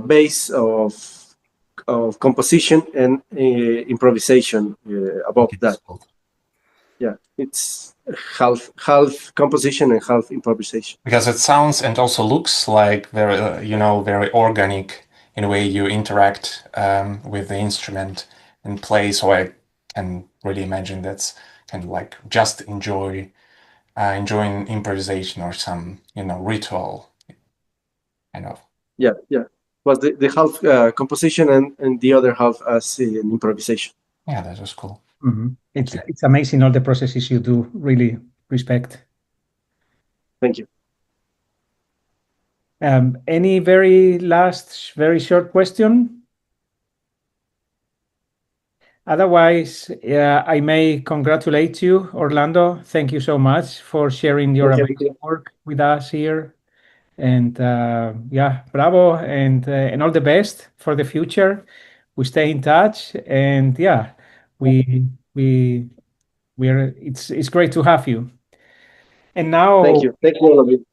base of composition and improvisation above that. Yeah, it's half composition and half improvisation. Because it sounds and also looks like very, very organic in a way you interact with the instrument and play. So I can really imagine that's kind of like just enjoying improvisation or some, ritual kind of. Yeah. Was the half composition and the other half as an improvisation. Yeah, that was cool. Mm-hmm. It's amazing all the processes you do. Really respect. Thank you. Any very last, very short question? Otherwise, I may congratulate you, Orlando. Thank you so much for sharing your amazing work with us here. And yeah, bravo, and all the best for the future. We stay in touch, and yeah, it's great to have you. And now, thank you all of you.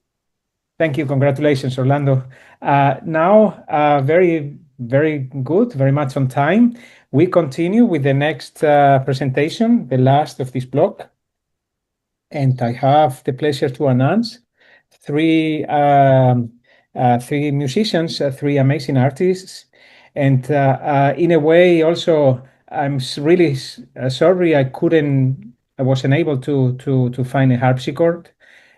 Thank you. Congratulations, Orlando. Now, very, very good, very much on time. We continue with the next presentation, the last of this block. And I have the pleasure to announce three musicians, three amazing artists. And in a way, also, I'm really sorry I wasn't able to find a harpsichord.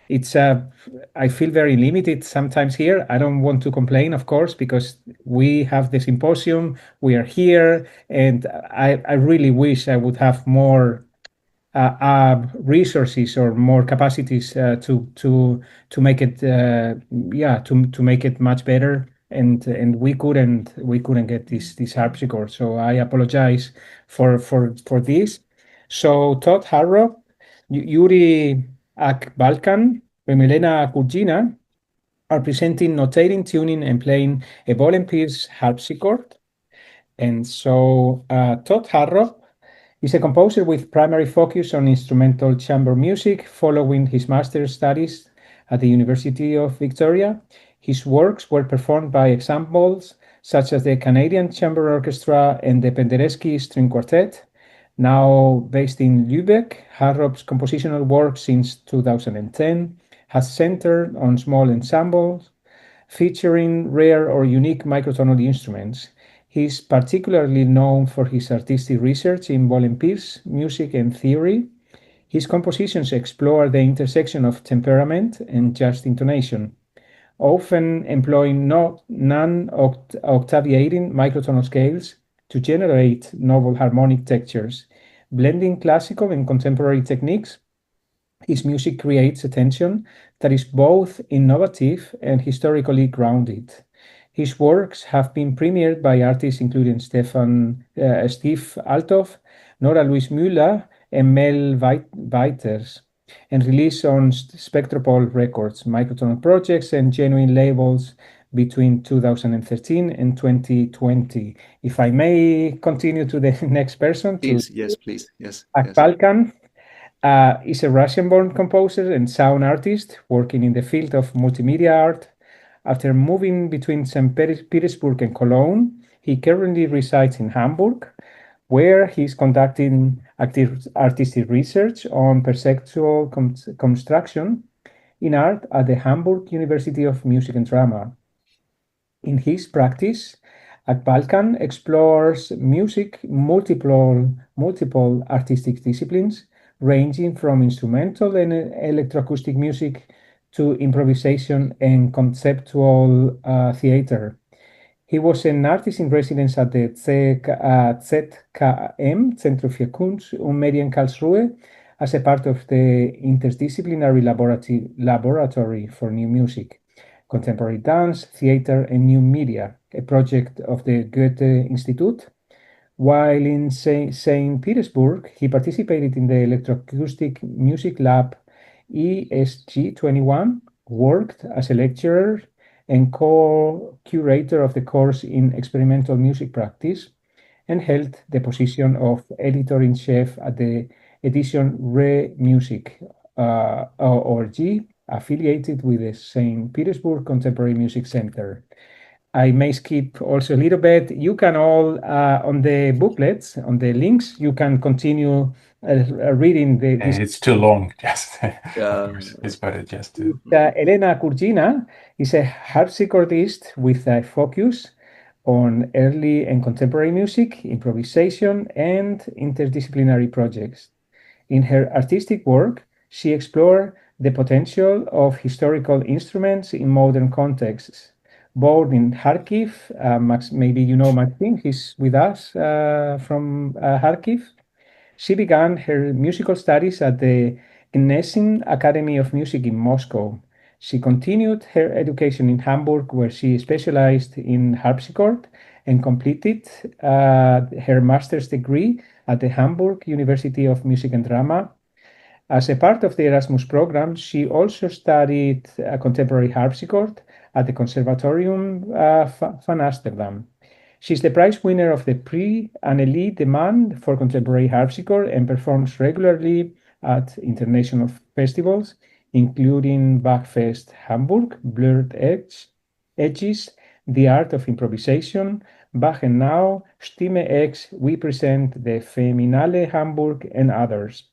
It's I feel very limited sometimes here. I don't want to complain, of course, because we have the symposium, we are here, and I really wish I would have more resources or more capacities to make it to make it much better. And we couldn't get this harpsichord. So I apologize for this. So Todd, Harrop, Yuri, Akbalkan, and Elena Khurgina are presenting notating, tuning, and playing a Bohlen-Pierce harpsichord. And so Todd Harrop is a composer with primary focus on instrumental chamber music, following his master's studies at the University of Victoria. His works were performed by ensembles such as the Canadian Chamber Orchestra and the Penderecki String Quartet. Now based in Lübeck, Harrop's compositional work since 2010 has centered on small ensembles featuring rare or unique microtonal instruments. He's particularly known for his artistic research in Bohlen-Pierce music and theory. His compositions explore the intersection of temperament and just intonation, often employing non-octaviating microtonal scales to generate novel harmonic textures. Blending classical and contemporary techniques, his music creates a tension that is both innovative and historically grounded. His works have been premiered by artists including Steve Althoff, Nora Louise Müller, and Mel Weiters, and released on Spectropol Records, Microtonal Projects, and Genuine Labels between 2013 and 2020. If I may continue to the next person. Please, yes, please. Yes. Akbalkan is a Russian-born composer and sound artist working in the field of multimedia art. After moving between St. Petersburg and Cologne, he currently resides in Hamburg, where he's conducting artistic research on perceptual construction in art at the Hamburg University of Music and Drama. In his practice, Akbalkan explores music multiple artistic disciplines, ranging from instrumental and electroacoustic music to improvisation and conceptual theater. He was an artist in residence at the ZKM, Centro für Kunst und Medien Karlsruhe, as a part of the interdisciplinary laboratory for new music, contemporary dance, theater, and new media, a project of the Goethe Institute. While in St. Petersburg, he participated in the electroacoustic music lab ESG21, worked as a lecturer and co-curator of the course in experimental music practice, and held the position of editor-in-chief at the Edition Re Music ORG, affiliated with the St. Petersburg Contemporary Music Center. I may skip also a little bit. You can all, on the booklets, on the links, you can continue reading this. It's too long. Just it's better just to. Elena Khurgina is a harpsichordist with a focus on early and contemporary music, improvisation, and interdisciplinary projects. In her artistic work, she explored the potential of historical instruments in modern contexts. Born in Kharkiv, maybe you know Maxim, he's with us from Kharkiv. She began her musical studies at the Gnesin Academy of Music in Moscow. She continued her education in Hamburg, where she specialized in harpsichord and completed her master's degree at the Hamburg University of Music and Drama. As a part of the Erasmus program, she also studied contemporary harpsichord at the Conservatorium van Amsterdam. She's the prize winner of the Prix Annelie Demand for contemporary harpsichord and performs regularly at international festivals, including Bachfest Hamburg, Blurred Edges, The Art of Improvisation, Bach and Now, Stimme X, We Present the Feminale Hamburg, and others.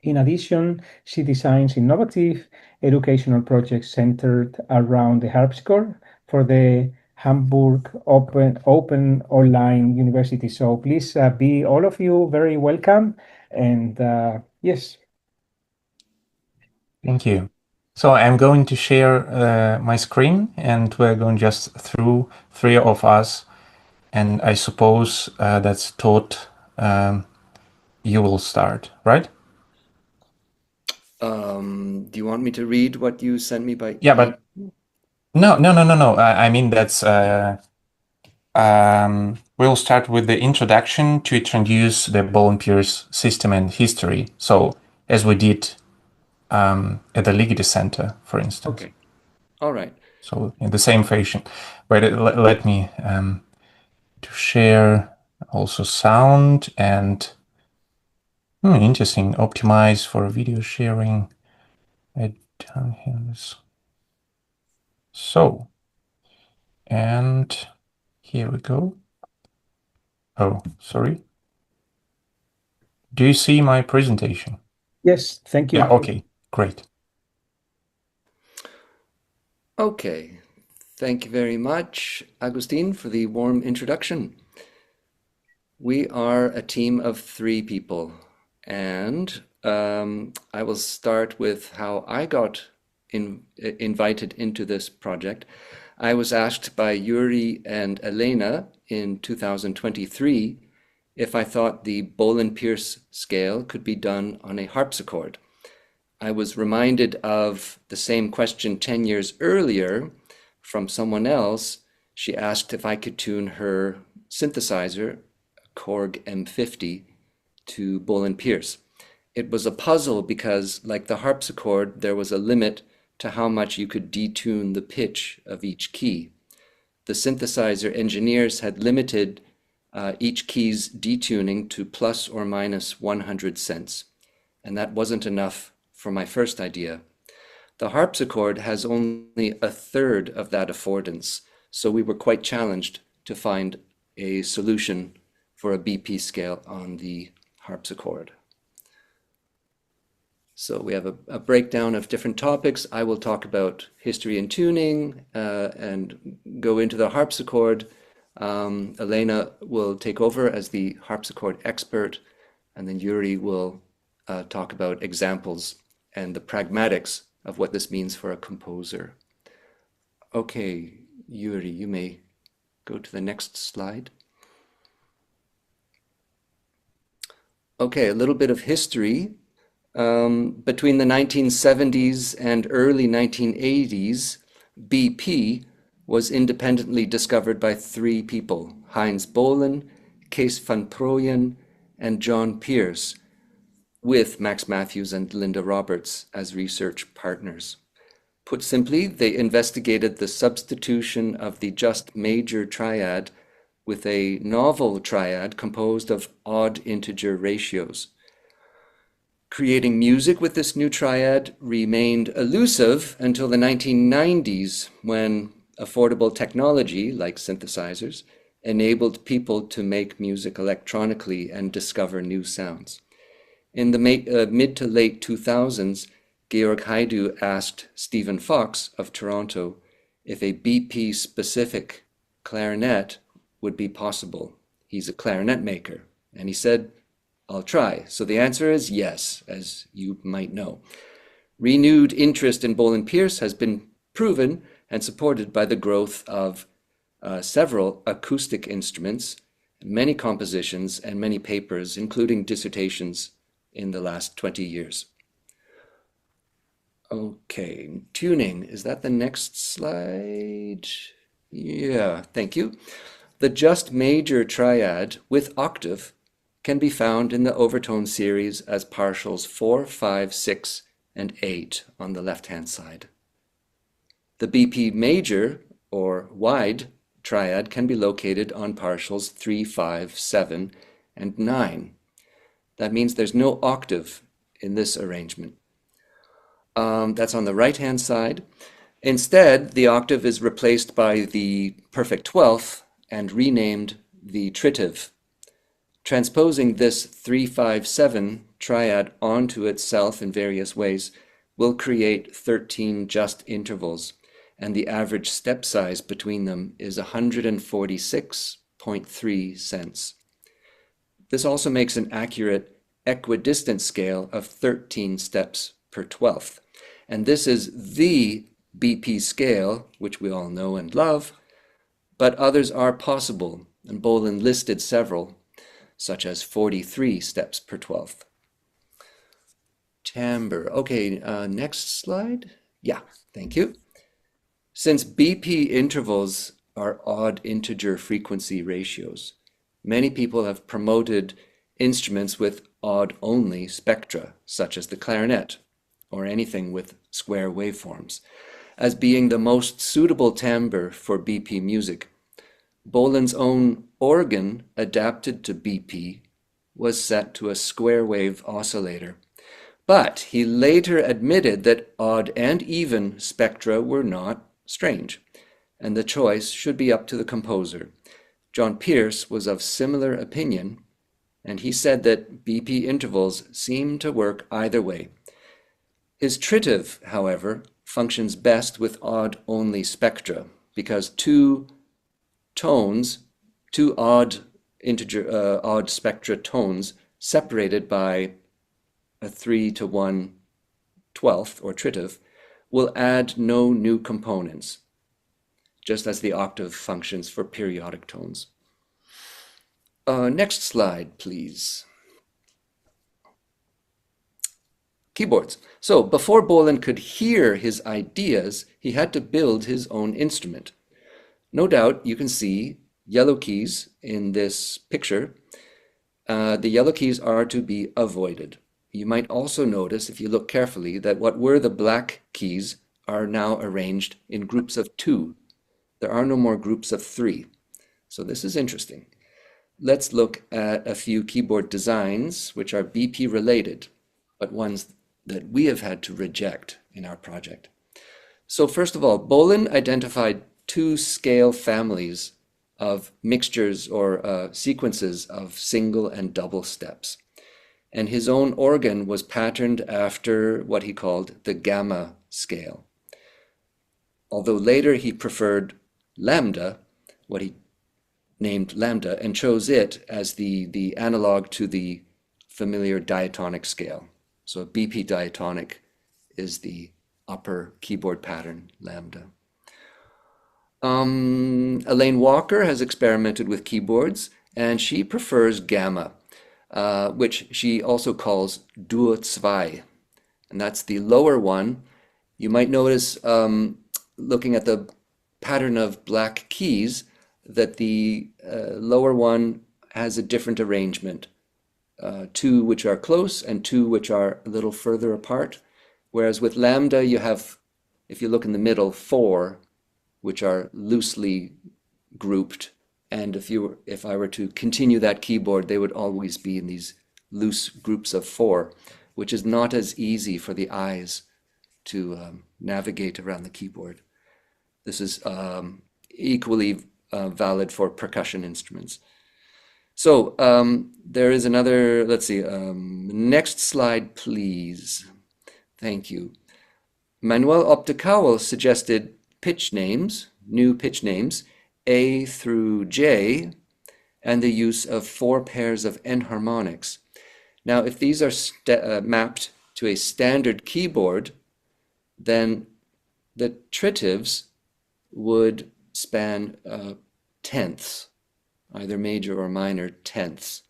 In addition, she designs innovative educational projects centered around the harpsichord for the Hamburg Open Online University. So please be all of you very welcome. And yes. Thank you. So I'm going to share my screen, and we're going just through three of us. And I suppose that's Todd. You will start, right? Do you want me to read what you sent me by? Yeah, but no. I mean, that's we'll start with the introduction to introduce the Bohlen-Pierce system and history. So as we did at the Ligeti Center, for instance. Okay. All right. So in the same fashion. But let me to share also sound and interesting, optimize for video sharing. I down here. So, and here we go. Oh, sorry. Do you see my presentation? Yes, thank you. Yeah, okay, great. Okay, thank you very much, Agustin, for the warm introduction. We are a team of 3 people, and I will start with how I got invited into this project. I was asked by Yuri and Elena in 2023 if I thought the Bohlen-Pierce scale could be done on a harpsichord. I was reminded of the same question 10 years earlier from someone else. She asked if I could tune her synthesizer, Korg M50, to Bohlen-Pierce. It was a puzzle because, like the harpsichord, there was a limit to how much you could detune the pitch of each key. The synthesizer engineers had limited each key's detuning to plus or minus 100 cents, and that wasn't enough for my first idea. The harpsichord has only a third of that affordance, so we were quite challenged to find a solution for a BP scale on the harpsichord. So we have a breakdown of different topics. I will talk about history and tuning and go into the harpsichord. Elena will take over as the harpsichord expert, and then Yuri will talk about examples and the pragmatics of what this means for a composer. Okay, Yuri, you may go to the next slide. Okay, a little bit of history. Between the 1970s and early 1980s, BP was independently discovered by 3 people, Heinz Bohlen, Kees van Prooijen, and John Pierce, with Max Matthews and Linda Roberts as research partners. Put simply, they investigated the substitution of the just major triad with a novel triad composed of odd integer ratios. Creating music with this new triad remained elusive until the 1990s, when affordable technology, like synthesizers, enabled people to make music electronically and discover new sounds. In the mid to late 2000s, Georg Haidu asked Stephen Fox of Toronto if a BP-specific clarinet would be possible. He's a clarinet maker, and he said, "I'll try." So the answer is yes, as you might know. Renewed interest in Bohlen-Pierce has been proven and supported by the growth of several acoustic instruments, many compositions, and many papers, including dissertations in the last 20 years. Okay, tuning, is that the next slide? Yeah, thank you. The just major triad with octave can be found in the overtone series as partials 4, 5, 6, and 8 on the left-hand side. The BP major, or wide, triad can be located on partials 3, 5, 7, and 9. That means there's no octave in this arrangement. That's on the right-hand side. Instead, the octave is replaced by the perfect 12th and renamed the tritive. Transposing this 3-5-7 triad onto itself in various ways will create 13 just intervals, and the average step size between them is 146.3 cents. This also makes an accurate equidistant scale of 13 steps per 12th. And this is the BP scale, which we all know and love, but others are possible, and Bohlen listed several, such as 43 steps per 12th. Timbre. Okay, next slide. Yeah, thank you. Since BP intervals are odd integer frequency ratios, many people have promoted instruments with odd-only spectra, such as the clarinet, or anything with square waveforms, as being the most suitable timbre for BP music. Bohlen's own organ, adapted to BP, was set to a square wave oscillator, But he later admitted that odd and even spectra were not strange, and the choice should be up to the composer. John Pierce was of similar opinion, and he said that BP intervals seem to work either way. His tritive, however, functions best with odd-only spectra, because two odd spectra tones separated by a 3:1/12 or tritive will add no new components, just as the octave functions for periodic tones. Next slide, please. Keyboards. So before Bohlen could hear his ideas, he had to build his own instrument. No doubt you can see yellow keys in this picture. The yellow keys are to be avoided. You might also notice, if you look carefully, that what were the black keys are now arranged in groups of 2. There are no more groups of 3. So this is interesting. Let's look at a few keyboard designs which are BP related, but ones that we have had to reject in our project. So first of all, Bohlen identified 2 scale families of mixtures or sequences of single and double steps. And his own organ was patterned after what he called the gamma scale. Although later he preferred lambda, what he named lambda, and chose it as the analog to the familiar diatonic scale. So a BP diatonic is the upper keyboard pattern, lambda. Elaine Walker has experimented with keyboards, and she prefers gamma, which she also calls Dur 2, and that's the lower one. You might notice, looking at the pattern of black keys, that the lower one has a different arrangement. 2 which are close and 2 which are a little further apart. Whereas with lambda you have, if you look in the middle, 4 which are loosely grouped. And if I were to continue that keyboard, they would always be in these loose groups of 4, which is not as easy for the eyes to navigate around the keyboard. This is equally valid for percussion instruments. So there is another, let's see, next slide, please. Thank you. Manuel Optacauel suggested pitch names, new pitch names, A through J, and the use of 4 pairs of enharmonics. Now, if these are mapped to a standard keyboard, then the tritives would span tenths, either major or minor tenths.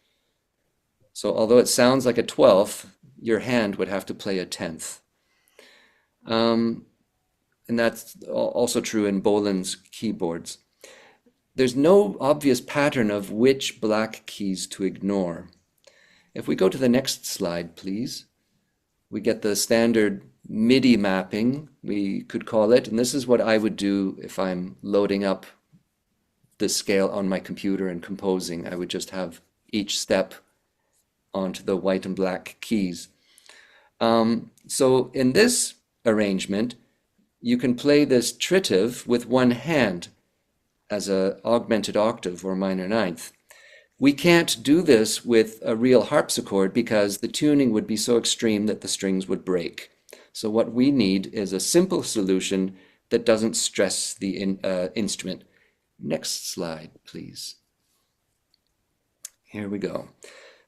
So although it sounds like a 12th, your hand would have to play a 10th. And that's also true in Bohlen's keyboards. There's no obvious pattern of which black keys to ignore. If we go to the next slide, please, we get the standard MIDI mapping, we could call it, and this is what I would do if I'm loading up the scale on my computer and composing. I would just have each step onto the white and black keys. So in this arrangement, you can play this tritive with one hand as an augmented octave or minor ninth. We can't do this with a real harpsichord because the tuning would be so extreme that the strings would break. So what we need is a simple solution that doesn't stress the instrument. Next slide, please. Here we go.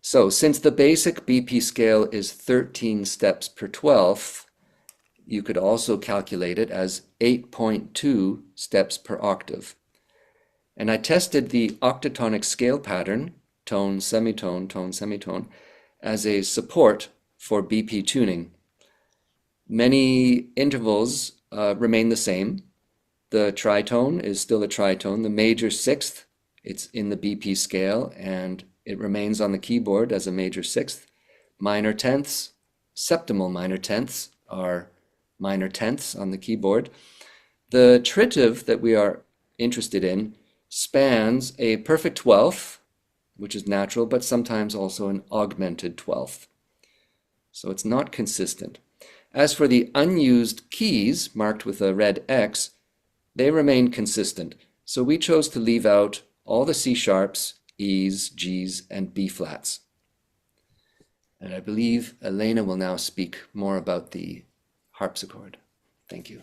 So since the basic BP scale is 13 steps per 12th, you could also calculate it as 8.2 steps per octave. And I tested the octatonic scale pattern, tone, semitone, as a support for BP tuning. Many intervals remain the same. The tritone is still a tritone. The major sixth, it's in the BP scale, and it remains on the keyboard as a major sixth. Minor tenths, septimal minor tenths are minor tenths on the keyboard. The tritive that we are interested in spans a perfect 12th, which is natural, but sometimes also an augmented 12th. so it's not consistent. As for the unused keys marked with a red X, they remain consistent, so we chose to leave out all the C sharps, E's, G's, and B flats. And I believe Elena will now speak more about the harpsichord. Thank you.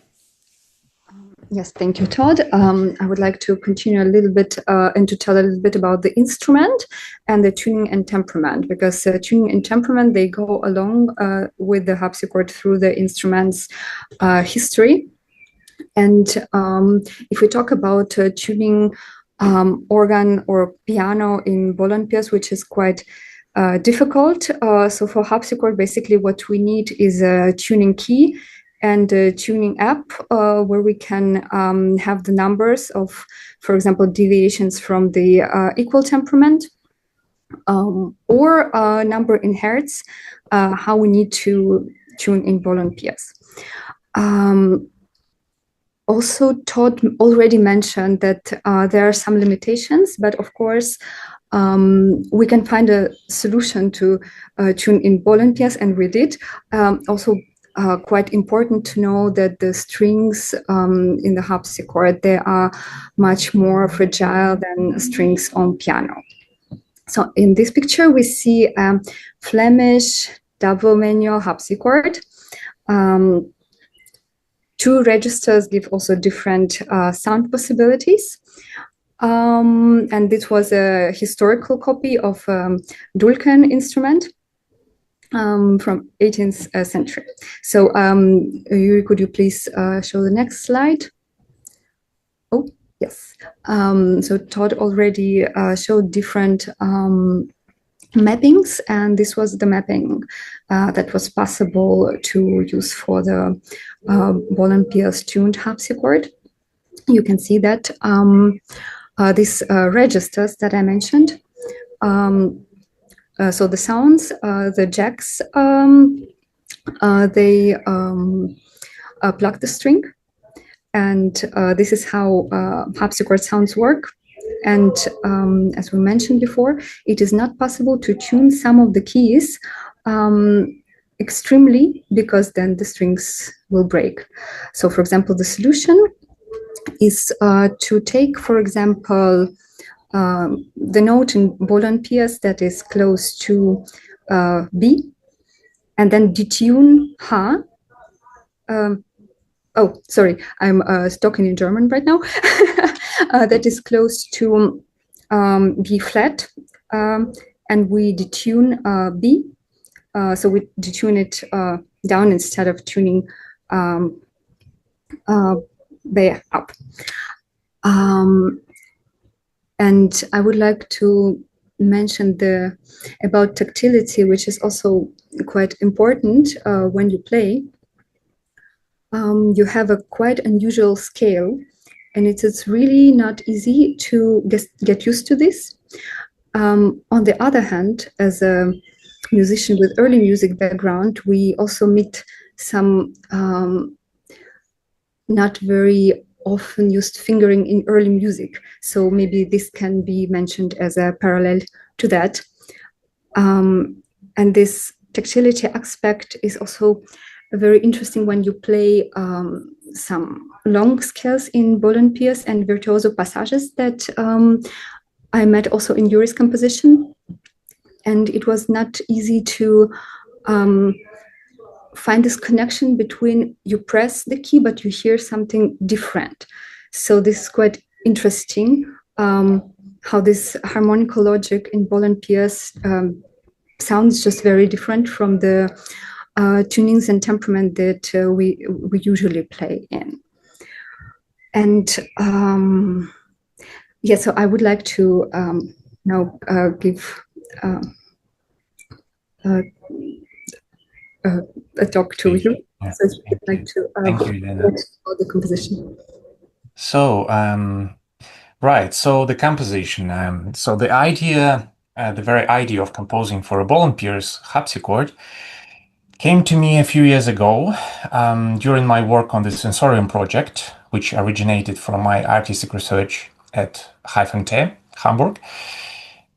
Yes, thank you, Todd. I would like to continue a little bit and to tell a little bit about the instrument and the tuning and temperament, because tuning and temperament, they go along with the harpsichord through the instrument's history. And if we talk about tuning organ or piano in Bohlen-Pierce, which is quite difficult. So for harpsichord, basically what we need is a tuning key and a tuning app where we can have the numbers of, for example, deviations from the equal temperament or a number in hertz, how we need to tune in Bohlen-Pierce. Also, Todd already mentioned that there are some limitations, but of course, we can find a solution to tune in Bohlen-Pierce, and we did. Also, quite important to know that the strings in the harpsichord, they are much more fragile than strings on piano. So in this picture, we see a Flemish double manual harpsichord. Two registers give also different sound possibilities. And this was a historical copy of Dulken instrument from 18th century. So Yuri, could you please show the next slide? Oh, yes. So Todd already showed different mappings, and this was the mapping that was possible to use for the Bohlen-Pierce tuned harpsichord. You can see that these registers that I mentioned, so the sounds, the jacks, they pluck the string, and this is how harpsichord sounds work. And as we mentioned before, it is not possible to tune some of the keys extremely, because then the strings will break. So for example, the solution is to take, for example, the note in Bohlen-Pierce that is close to B, and then detune Ha. Oh, sorry, I'm talking in German right now. That is close to B flat, and we detune B. So we detune it down instead of tuning B up. And I would like to mention about tactility, which is also quite important when you play. You have a quite unusual scale, and it is really not easy to get used to this. On the other hand, as a musician with early music background, we also meet some not very often used fingering in early music. So maybe this can be mentioned as a parallel to that. And this tactility aspect is also very interesting when you play some long scales in Bohlen-Pierce and virtuoso passages that I met also in Yuri's composition. And it was not easy to find this connection between you press the key, but you hear something different. So this is quite interesting, how this harmonical logic in Bohlen-Pierce sounds just very different from the tunings and temperament that we usually play in. And yeah, so I would like to now give a talk to you. Yeah. So I'd like to Thank you, Elena. the composition. So, right, so the composition. So the idea, the very idea of composing for a Bohlen-Pierce harpsichord came to me a few years ago during my work on the Symposium project, which originated from my artistic research at HFMT, Hamburg.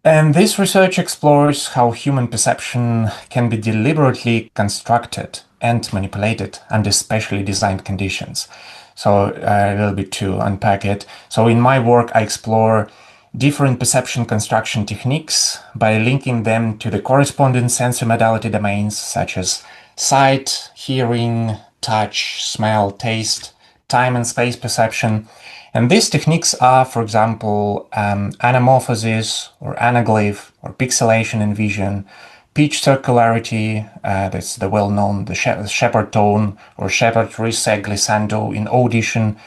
And this research explores how human perception can be deliberately constructed and manipulated under specially designed conditions. So a little bit to unpack it. So in my work, I explore different perception construction techniques by linking them to the corresponding sensory modality domains such as sight, hearing, touch, smell, taste, time and space perception. And these techniques are, for example, anamorphosis or anaglyph or pixelation in vision, pitch circularity, that's the well-known Shepard tone or Shepard Risseg glissando in audition,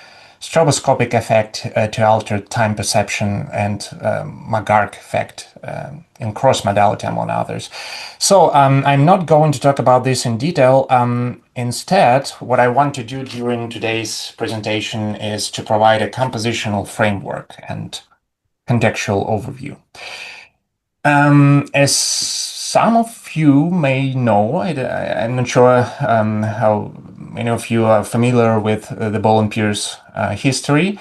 stroboscopic effect to alter time perception, and McGurk effect in cross-modality, among others. So I'm not going to talk about this in detail. Instead, what I want to do during today's presentation is to provide a compositional framework and contextual overview. As some of you may know, I'm not sure how many of you are familiar with the Bohlen-Pierce history,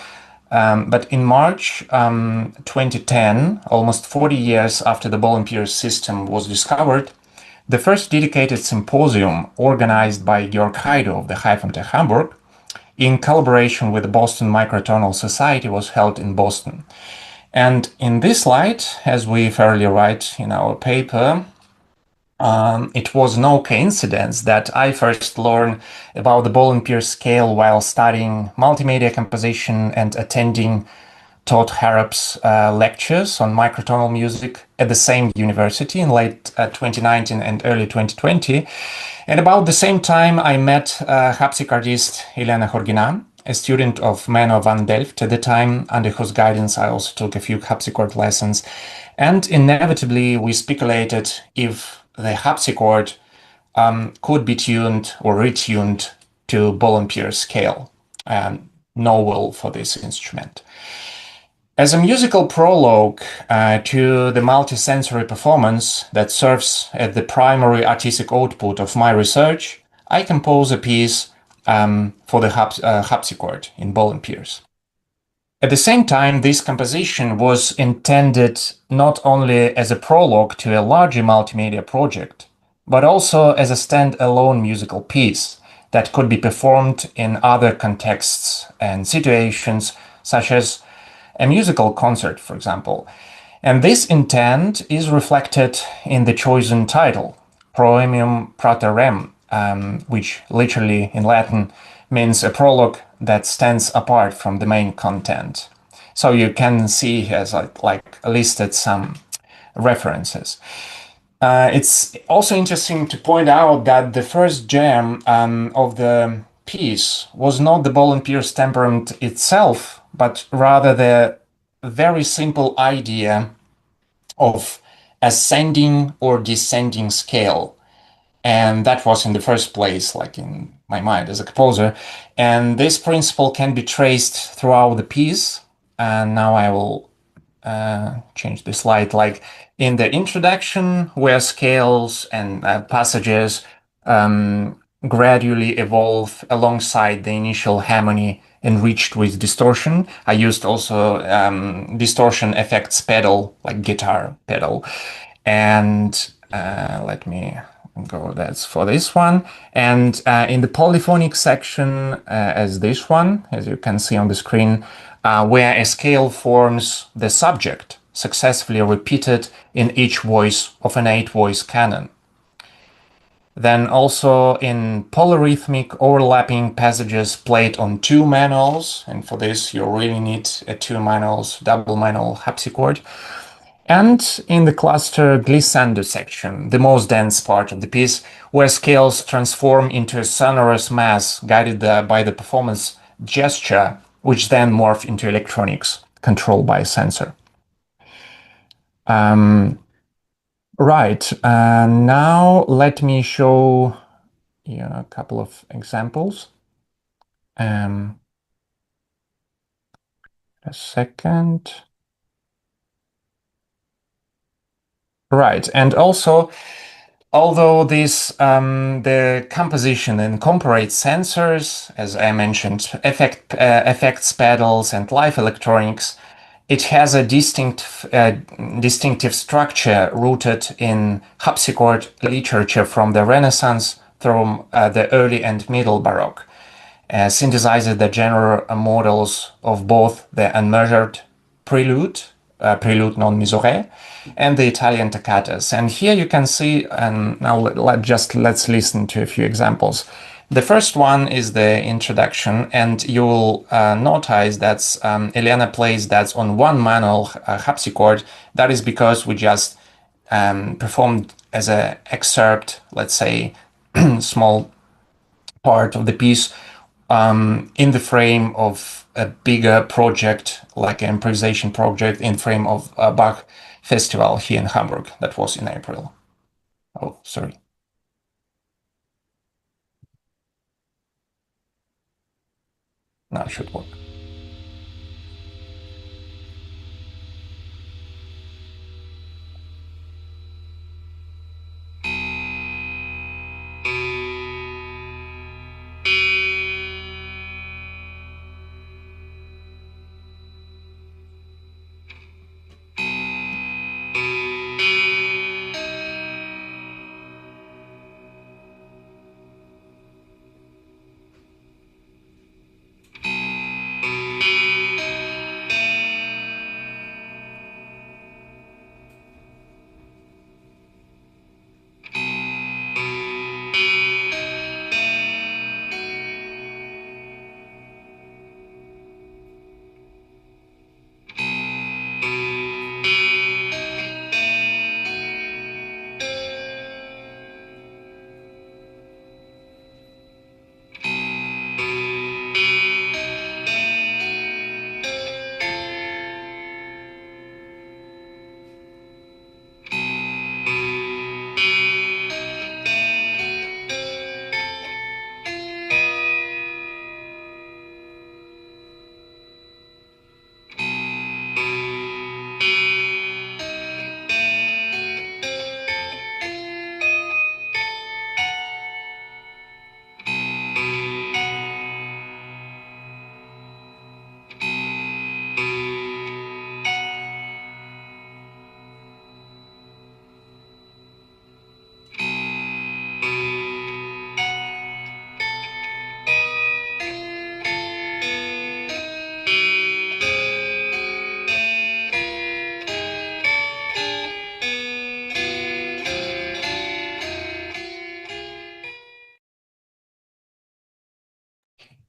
but in March 2010, almost 40 years after the Bohlen-Pierce system was discovered, the first dedicated symposium organized by Georg Heido of the HFMT Hamburg in collaboration with the Boston Microtonal Society was held in Boston. And in this slide, as we fairly write in our paper, it was no coincidence that I first learned about the Bohlen-Pierce scale while studying multimedia composition and attending Todd Harrop's lectures on microtonal music at the same university in late 2019 and early 2020. And about the same time, I met harpsichordist Elena Khurgina, a student of Menno van Delft at the time, under whose guidance I also took a few harpsichord lessons. And inevitably, we speculated if the harpsichord could be tuned or retuned to Bohlen-Pierce scale, novel for this instrument. As a musical prologue to the multisensory performance that serves as the primary artistic output of my research, I compose a piece for the harpsichord in Bohlen-Pierce. At the same time, this composition was intended not only as a prologue to a larger multimedia project, but also as a stand-alone musical piece that could be performed in other contexts and situations, such as a musical concert, for example. And this intent is reflected in the chosen title, Proemium Praterem, which literally in Latin means a prologue that stands apart from the main content. So you can see as like listed some references. It's also interesting to point out that the first jam of the piece was not the Bohlen-Pierce temperament itself, but rather the very simple idea of ascending or descending scale. And that was in the first place, like in my mind as a composer. And this principle can be traced throughout the piece. And now I will change the slide. Like in the introduction, where scales and passages gradually evolve alongside the initial harmony enriched with distortion. I used also distortion effects pedal, like guitar pedal. And let me go, that's for this one. And in the polyphonic section, as this one, as you can see on the screen, where a scale forms the subject, successfully repeated in each voice of an 8-voice canon. Then also in polyrhythmic overlapping passages played on 2 manuals, and for this you really need a 2 manuals, double manual harpsichord. And in the cluster glissando section, the most dense part of the piece, where scales transform into a sonorous mass guided by the performance gesture, which then morph into electronics controlled by a sensor. Right, now let me show you a couple of examples. A second. Right, and also, although this the composition incorporates sensors, as I mentioned, effects pedals and live electronics, it has a distinctive structure rooted in harpsichord literature from the Renaissance through the early and middle Baroque. Synthesizes the general models of both the unmeasured prelude, prelude non misuré, and the Italian toccatas. And here you can see, and now let's listen to a few examples. The first one is the introduction, and you'll notice that Elena plays that on one manual harpsichord. That is because we just performed as an excerpt, let's say, small part of the piece in the frame of a bigger project, like an improvisation project in frame of a Bach festival here in Hamburg. That was in April. Oh, sorry. Now it should work.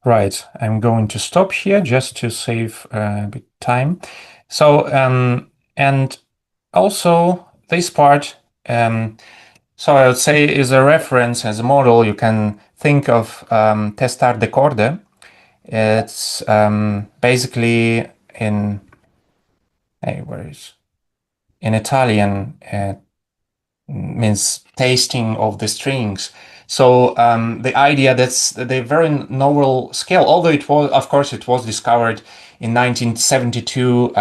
Right, I'm going to stop here just to save a bit time. So, and also this part, so I would say is a reference as a model. You can think of testar de corde. It's basically in, hey, where is, in Italian, means tasting of the strings. So the idea that's the very novel scale, although it was, of course, it was discovered in 1972,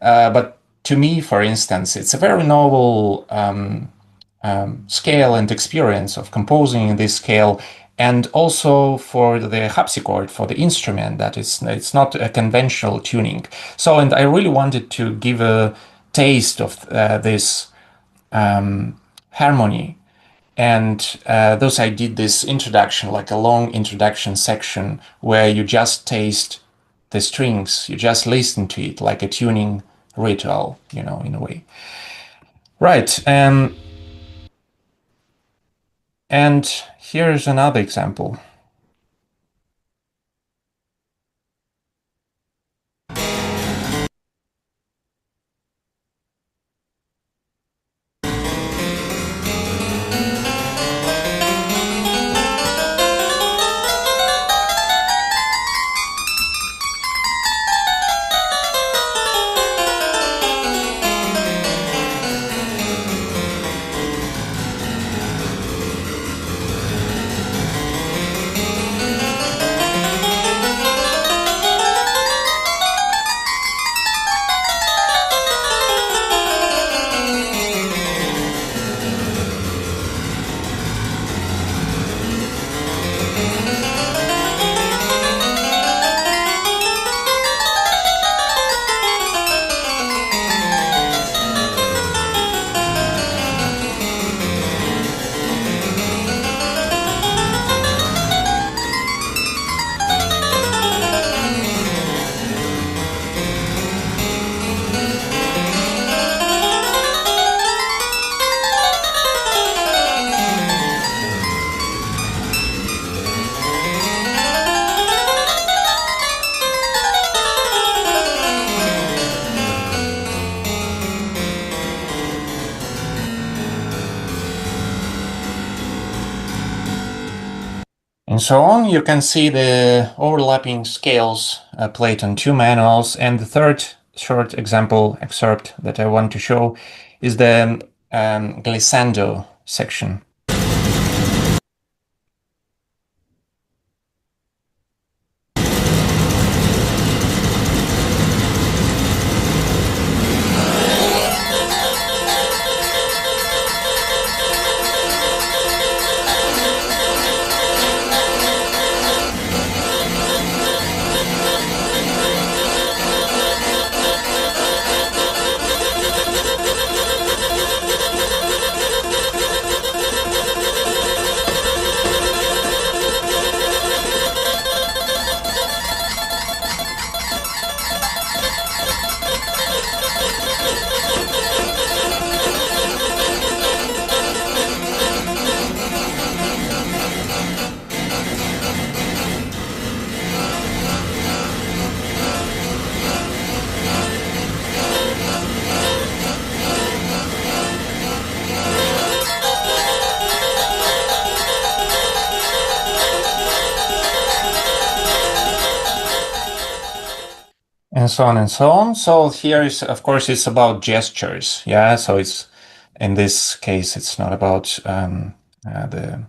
but to me, for instance, it's a very novel scale and experience of composing in this scale, and also for the harpsichord, for the instrument, that it's not a conventional tuning. So, and I really wanted to give a taste of this harmony. And thus I did this introduction, like a long introduction section where you just taste the strings, you just listen to it like a tuning ritual, you know, in a way. Right. And here's another example. and so on. You can see the overlapping scales played on two manuals. And the third short excerpt that I want to show is the glissando section. And so on and so on. So here is, of course, it's about gestures. Yeah. So it's, in this case, it's not about the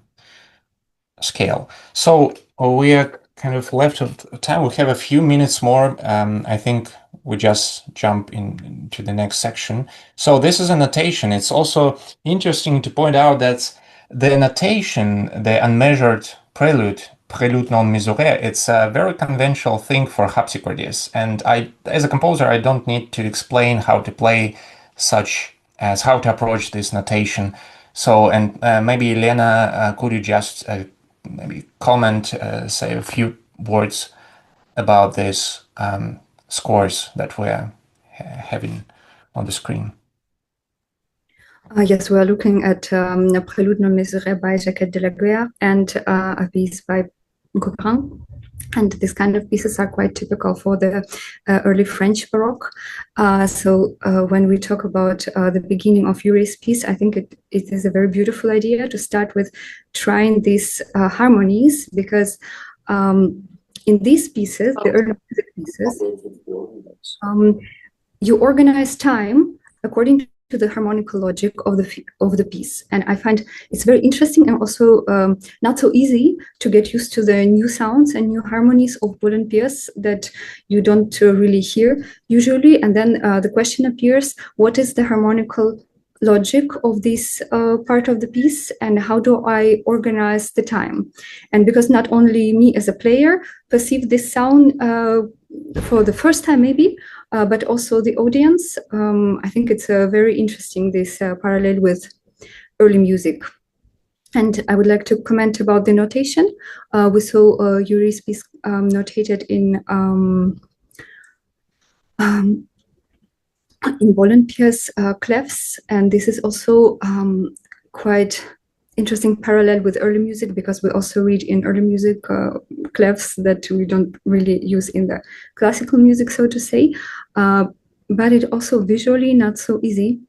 scale. So we are kind of left of time. We have a few minutes more. I think we just jump into the next section. So this is a notation. It's also interesting to point out that the notation, the unmeasured prelude non mesuré, it's a very conventional thing for harpsichordists. And I, as a composer, I don't need to explain how to play such as how to approach this notation. So, and maybe Elena, could you just maybe comment, say a few words about these scores that we're having on the screen? Yes, we are looking at Prélude non mesuré by Jacques de la Guerre and a piece by Khurgina. And these kind of pieces are quite typical for the early French Baroque. So when we talk about the beginning of Yuri's piece, I think it is a very beautiful idea to start with trying these harmonies, because in these pieces, the early music pieces, you organize time according to the harmonical logic of the piece. And I find it's very interesting and also not so easy to get used to the new sounds and new harmonies of Bohlen-Pierce that you don't really hear usually. And then the question appears, what is the harmonical logic of this part of the piece, and how do I organize the time? And because not only me as a player perceive this sound for the first time maybe, but also the audience, I think it's very interesting, this parallel with early music. And I would like to comment about the notation. We saw Yuri's piece notated in Bohlen-Pierce clefs, and this is also quite interesting parallel with early music, because we also read in early music clefs that we don't really use in the classical music, so to say, but it also visually not so easy.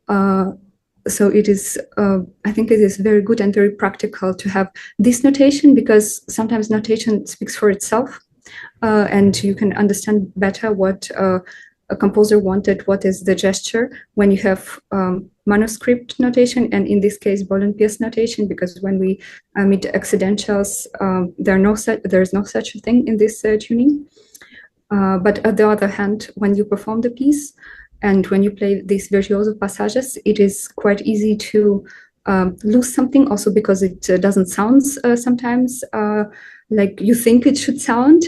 So it is, I think it is very good and very practical to have this notation, because sometimes notation speaks for itself, and you can understand better what a composer wanted, what is the gesture, when you have manuscript notation, and in this case Bohlen-Pierce notation, because when we meet accidentals, there's no such a thing in this tuning. But on the other hand, when you perform the piece and when you play these virtuoso passages, it is quite easy to lose something, also because it doesn't sound sometimes like you think it should sound,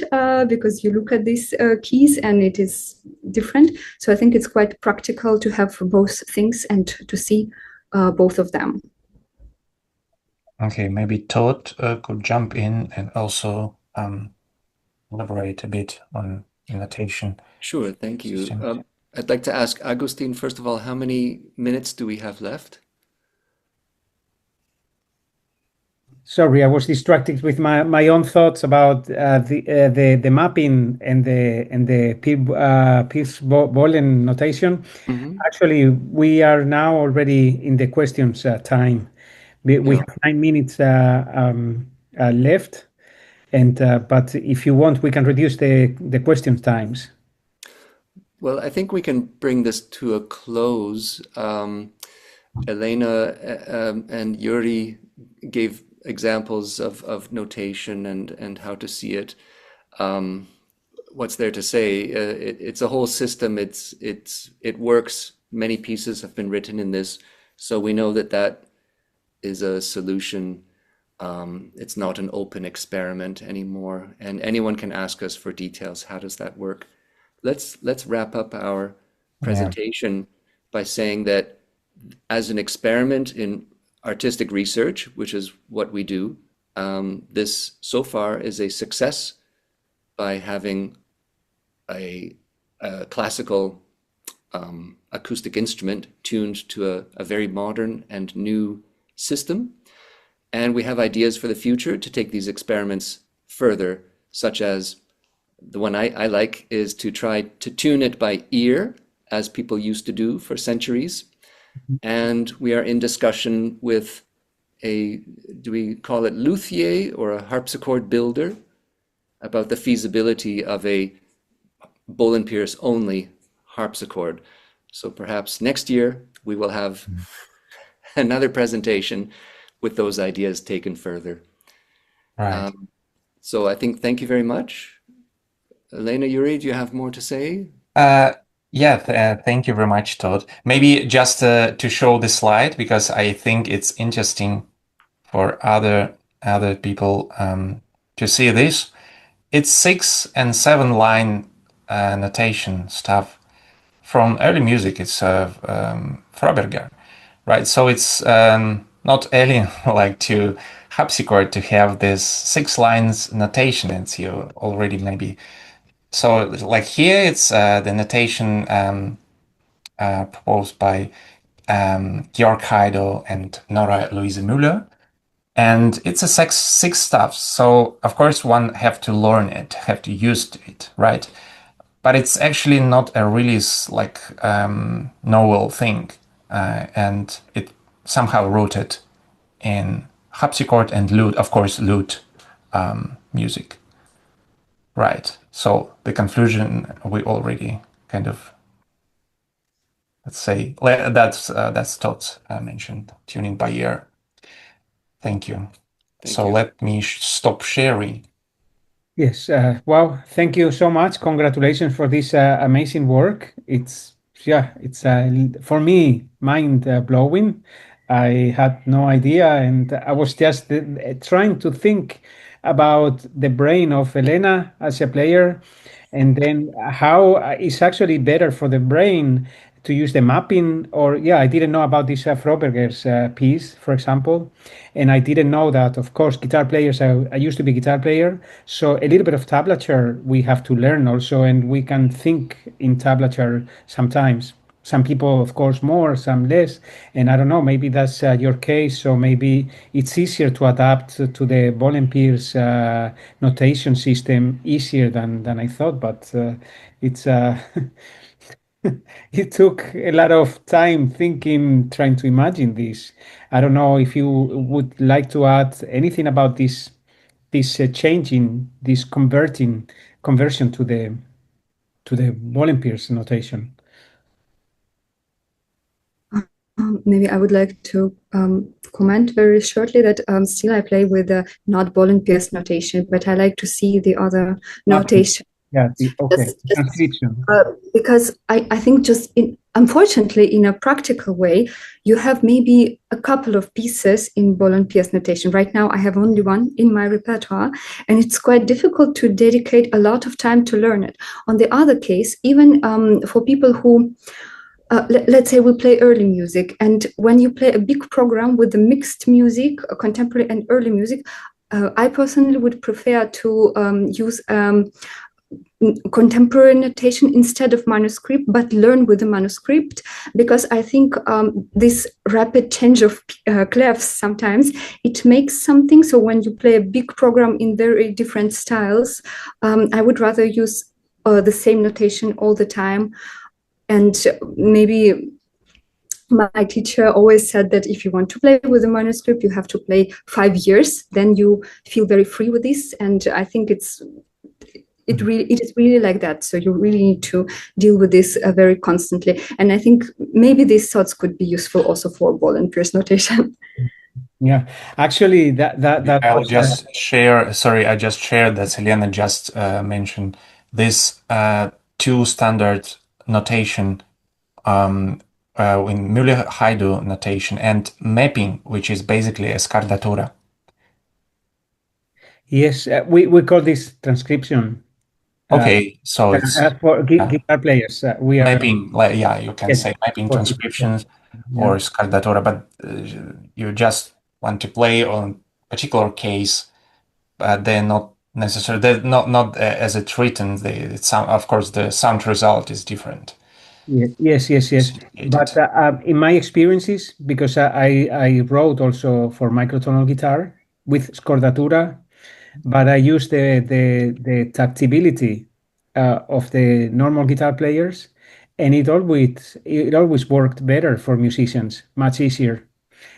because you look at these keys and it is different. So I think it's quite practical to have both things and to see both of them. Okay, maybe Todd could jump in and also elaborate a bit on notation. Sure, thank you. I'd like to ask Agustin, first of all, how many minutes do we have left? Sorry, I was distracted with my own thoughts about the mapping and the Pierce Bohlen notation. Mm-hmm. Actually, we are now already in the questions time. We have 9 minutes left, and but if you want, we can reduce the question times. Well, I think we can bring this to a close. Elena and Yuri gave examples of notation and how to see it. What's there to say? It's a whole system. It works. Many pieces have been written in this, so we know that is a solution. It's not an open experiment anymore, and anyone can ask us for details. How does that work? Let's wrap up our presentation by saying that as an experiment in artistic research, which is what we do, this so far is a success by having a classical acoustic instrument tuned to a very modern and new system. And we have ideas for the future to take these experiments further, such as the one I like is to try to tune it by ear, as people used to do for centuries. And we are in discussion with do we call it luthier or a harpsichord builder, about the feasibility of a Bohlen-Pierce only harpsichord. So perhaps next year we will have another presentation with those ideas taken further. Right. So I think thank you very much. Elena, Yuri, do you have more to say? Thank you very much, Todd. Maybe just to show the slide, because I think it's interesting for other people to see this. It's 6 and 7 line notation stuff from early music. It's Froberger, right? So it's not alien like to harpsichord to have this 6 lines notation, as you already maybe. So like here, it's the notation proposed by Georg Heidel and Nora Louise Müller. And it's a six stuff. So of course one have to learn it, have to use it, right? But it's actually not a really like novel thing. And it somehow rooted in harpsichord and lute, of course, lute music. Right. So the conclusion we already kind of, let's say, that's Todd mentioned, tuning by ear. Thank you. Thank you. Let me stop sharing. Yes. Wow. Thank you so much. Congratulations for this amazing work. It's for me mind blowing. I had no idea, and I was just trying to think about the brain of Elena as a player, and then how it's actually better for the brain to use the mapping. Or I didn't know about this Froberger's piece, for example, and I didn't know that, of course, guitar players, I used to be a guitar player, so a little bit of tablature we have to learn also, and we can think in tablature sometimes. Some people, of course, more, some less, and I don't know, maybe that's your case, so maybe it's easier to adapt to the Bohlen-Pierce notation system easier than I thought, but it's it took a lot of time thinking, trying to imagine this. I don't know if you would like to add anything about this changing, this conversion to the Bohlen-Pierce notation. Maybe I would like to comment very shortly that still I play with the not Bohlen-Pierce notation, but I like to see the other notation. Yeah, okay. Transcription. Because I think unfortunately, in a practical way, you have maybe a couple of pieces in Bohlen-Pierce notation. Right now, I have only one in my repertoire, and it's quite difficult to dedicate a lot of time to learn it. On the other case, even for people who let's say we play early music, and when you play a big program with the mixed music, contemporary and early music, I personally would prefer to use contemporary notation instead of manuscript, but learn with the manuscript, because I think this rapid change of clefs sometimes it makes something. So when you play a big program in very different styles, I would rather use the same notation all the time. And maybe my teacher always said that if you want to play with a manuscript, you have to play 5 years. Then you feel very free with this. And I think it is really like that. So you really need to deal with this very constantly. And I think maybe these thoughts could be useful also for Bohlen-Pierce notation. Yeah, actually, I'll was, just share. Sorry, I just shared that Elena just mentioned this two standard notation in Müller-Heidu notation and mapping, which is basically a scardatura. yes, we call this transcription. Okay, so it's for guitar players. We are mapping. Yeah, you can yes, say mapping for transcriptions yeah. or scardatura, but you just want to play on particular case, but they're not necessarily. They're not as it's written. It's of course the sound result is different. Yes. But in my experiences, because I wrote also for microtonal guitar with scordatura, but I use the tactability of the normal guitar players, and it always worked better for musicians, much easier.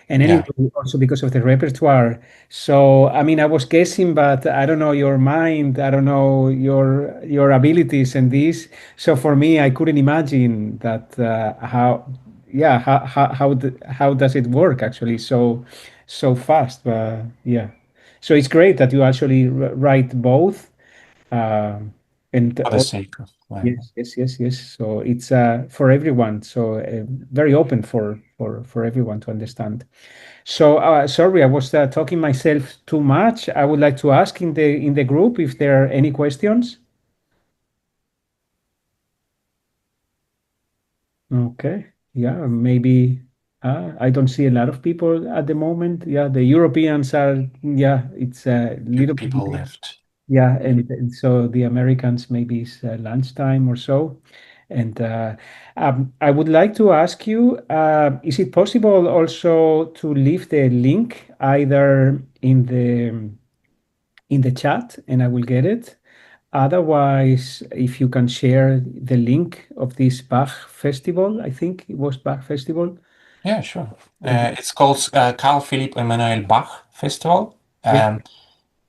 And anyway, also because of the repertoire. So, I mean, I was guessing, but I don't know your mind. I don't know your abilities and this. So for me, I couldn't imagine that how does it work actually so fast? Yeah. So it's great that you actually write both. And For the sake of yes. So it's for everyone. So very open for everyone to understand. So sorry, I was talking myself too much. I would like to ask in the group if there are any questions. Okay. Yeah, maybe I don't see a lot of people at the moment. Yeah, the Europeans are. Yeah, it's a little bit people left. Yeah, and so the Americans maybe it's lunchtime or so. And I would like to ask you, is it possible also to leave the link either in the chat and I will get it? Otherwise, if you can share the link of this Bach festival, I think it was Bach festival. Yeah, sure. It's called Carl Philipp Emanuel Bach Festival. Yeah.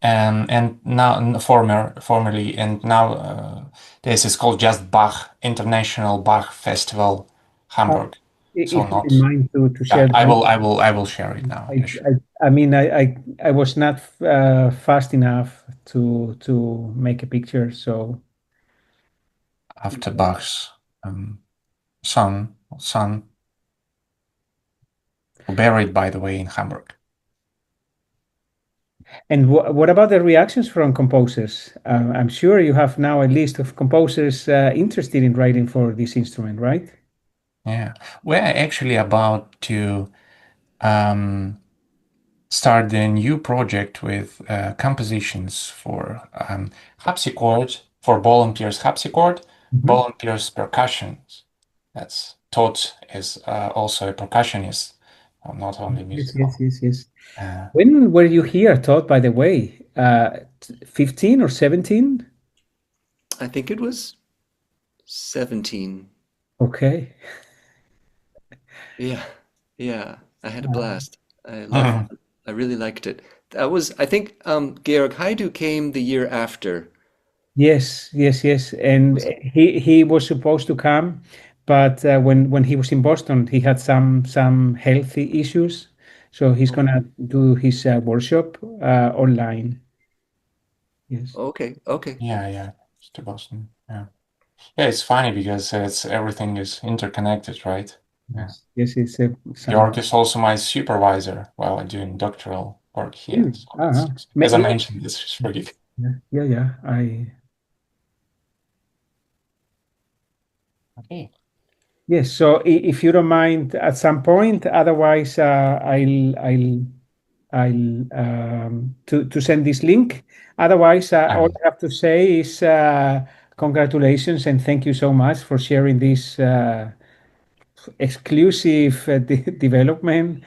And now formerly, and now this is called just Bach International Bach Festival Hamburg. If So you not. don't mind to share I that. will share it now. Yeah, sure. I mean, I was not fast enough to make a picture, so After Bach's son, buried, by the way, in Hamburg. And what about the reactions from composers? I'm sure you have now a list of composers interested in writing for this instrument, right? Yeah, we're actually about to start a new project with compositions for Harpsichord, for Bohlen-Pierce Harpsichord, Bohlen-Pierce percussions. That's Todd is also a percussionist, not only musical. Yes. When were you here, Todd, by the way? 15 or 17? I think it was 17. Okay. Yeah. I had a blast. I really liked it. That was, I think, Georg Haidu came the year after. Yes. And he was supposed to come, but when he was in Boston, he had some healthy issues, so he's gonna do his workshop online. Yes. Okay. Yeah, it's to Boston. Yeah, it's funny because everything is interconnected, right? Yeah. Yes, it's Georg is also my supervisor while I'm doing doctoral work here. So as I mentioned, this is really. Yeah. Okay. Yes. So if you don't mind, at some point, otherwise, I'll to send this link. Otherwise, all I have to say is congratulations and thank you so much for sharing this exclusive development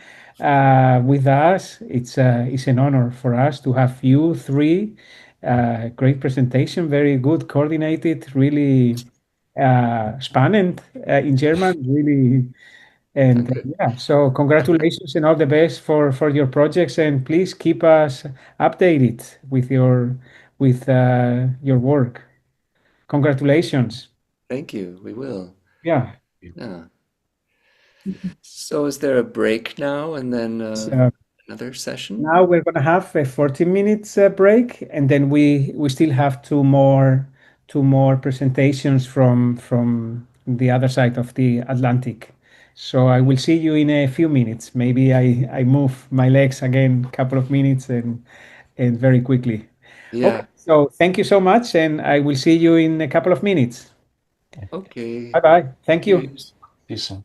with us. It's an honor for us to have you three. Great presentation, very good, coordinated, really spannend in German, really And Danke. yeah, so congratulations and all the best for your projects, and please keep us updated with your work. Congratulations. Thank you. We will. Yeah. Yeah. So is there a break now and then So another session? now we're gonna have a 40 minutes break, and then we still have two more presentations from the other side of the Atlantic. So I will see you in a few minutes. Maybe I move my legs again, a couple of minutes, and very quickly. Yeah. Okay. So thank you so much, and I will see you in a couple of minutes. Okay. Bye bye. Thank you. Tschüss. See you soon.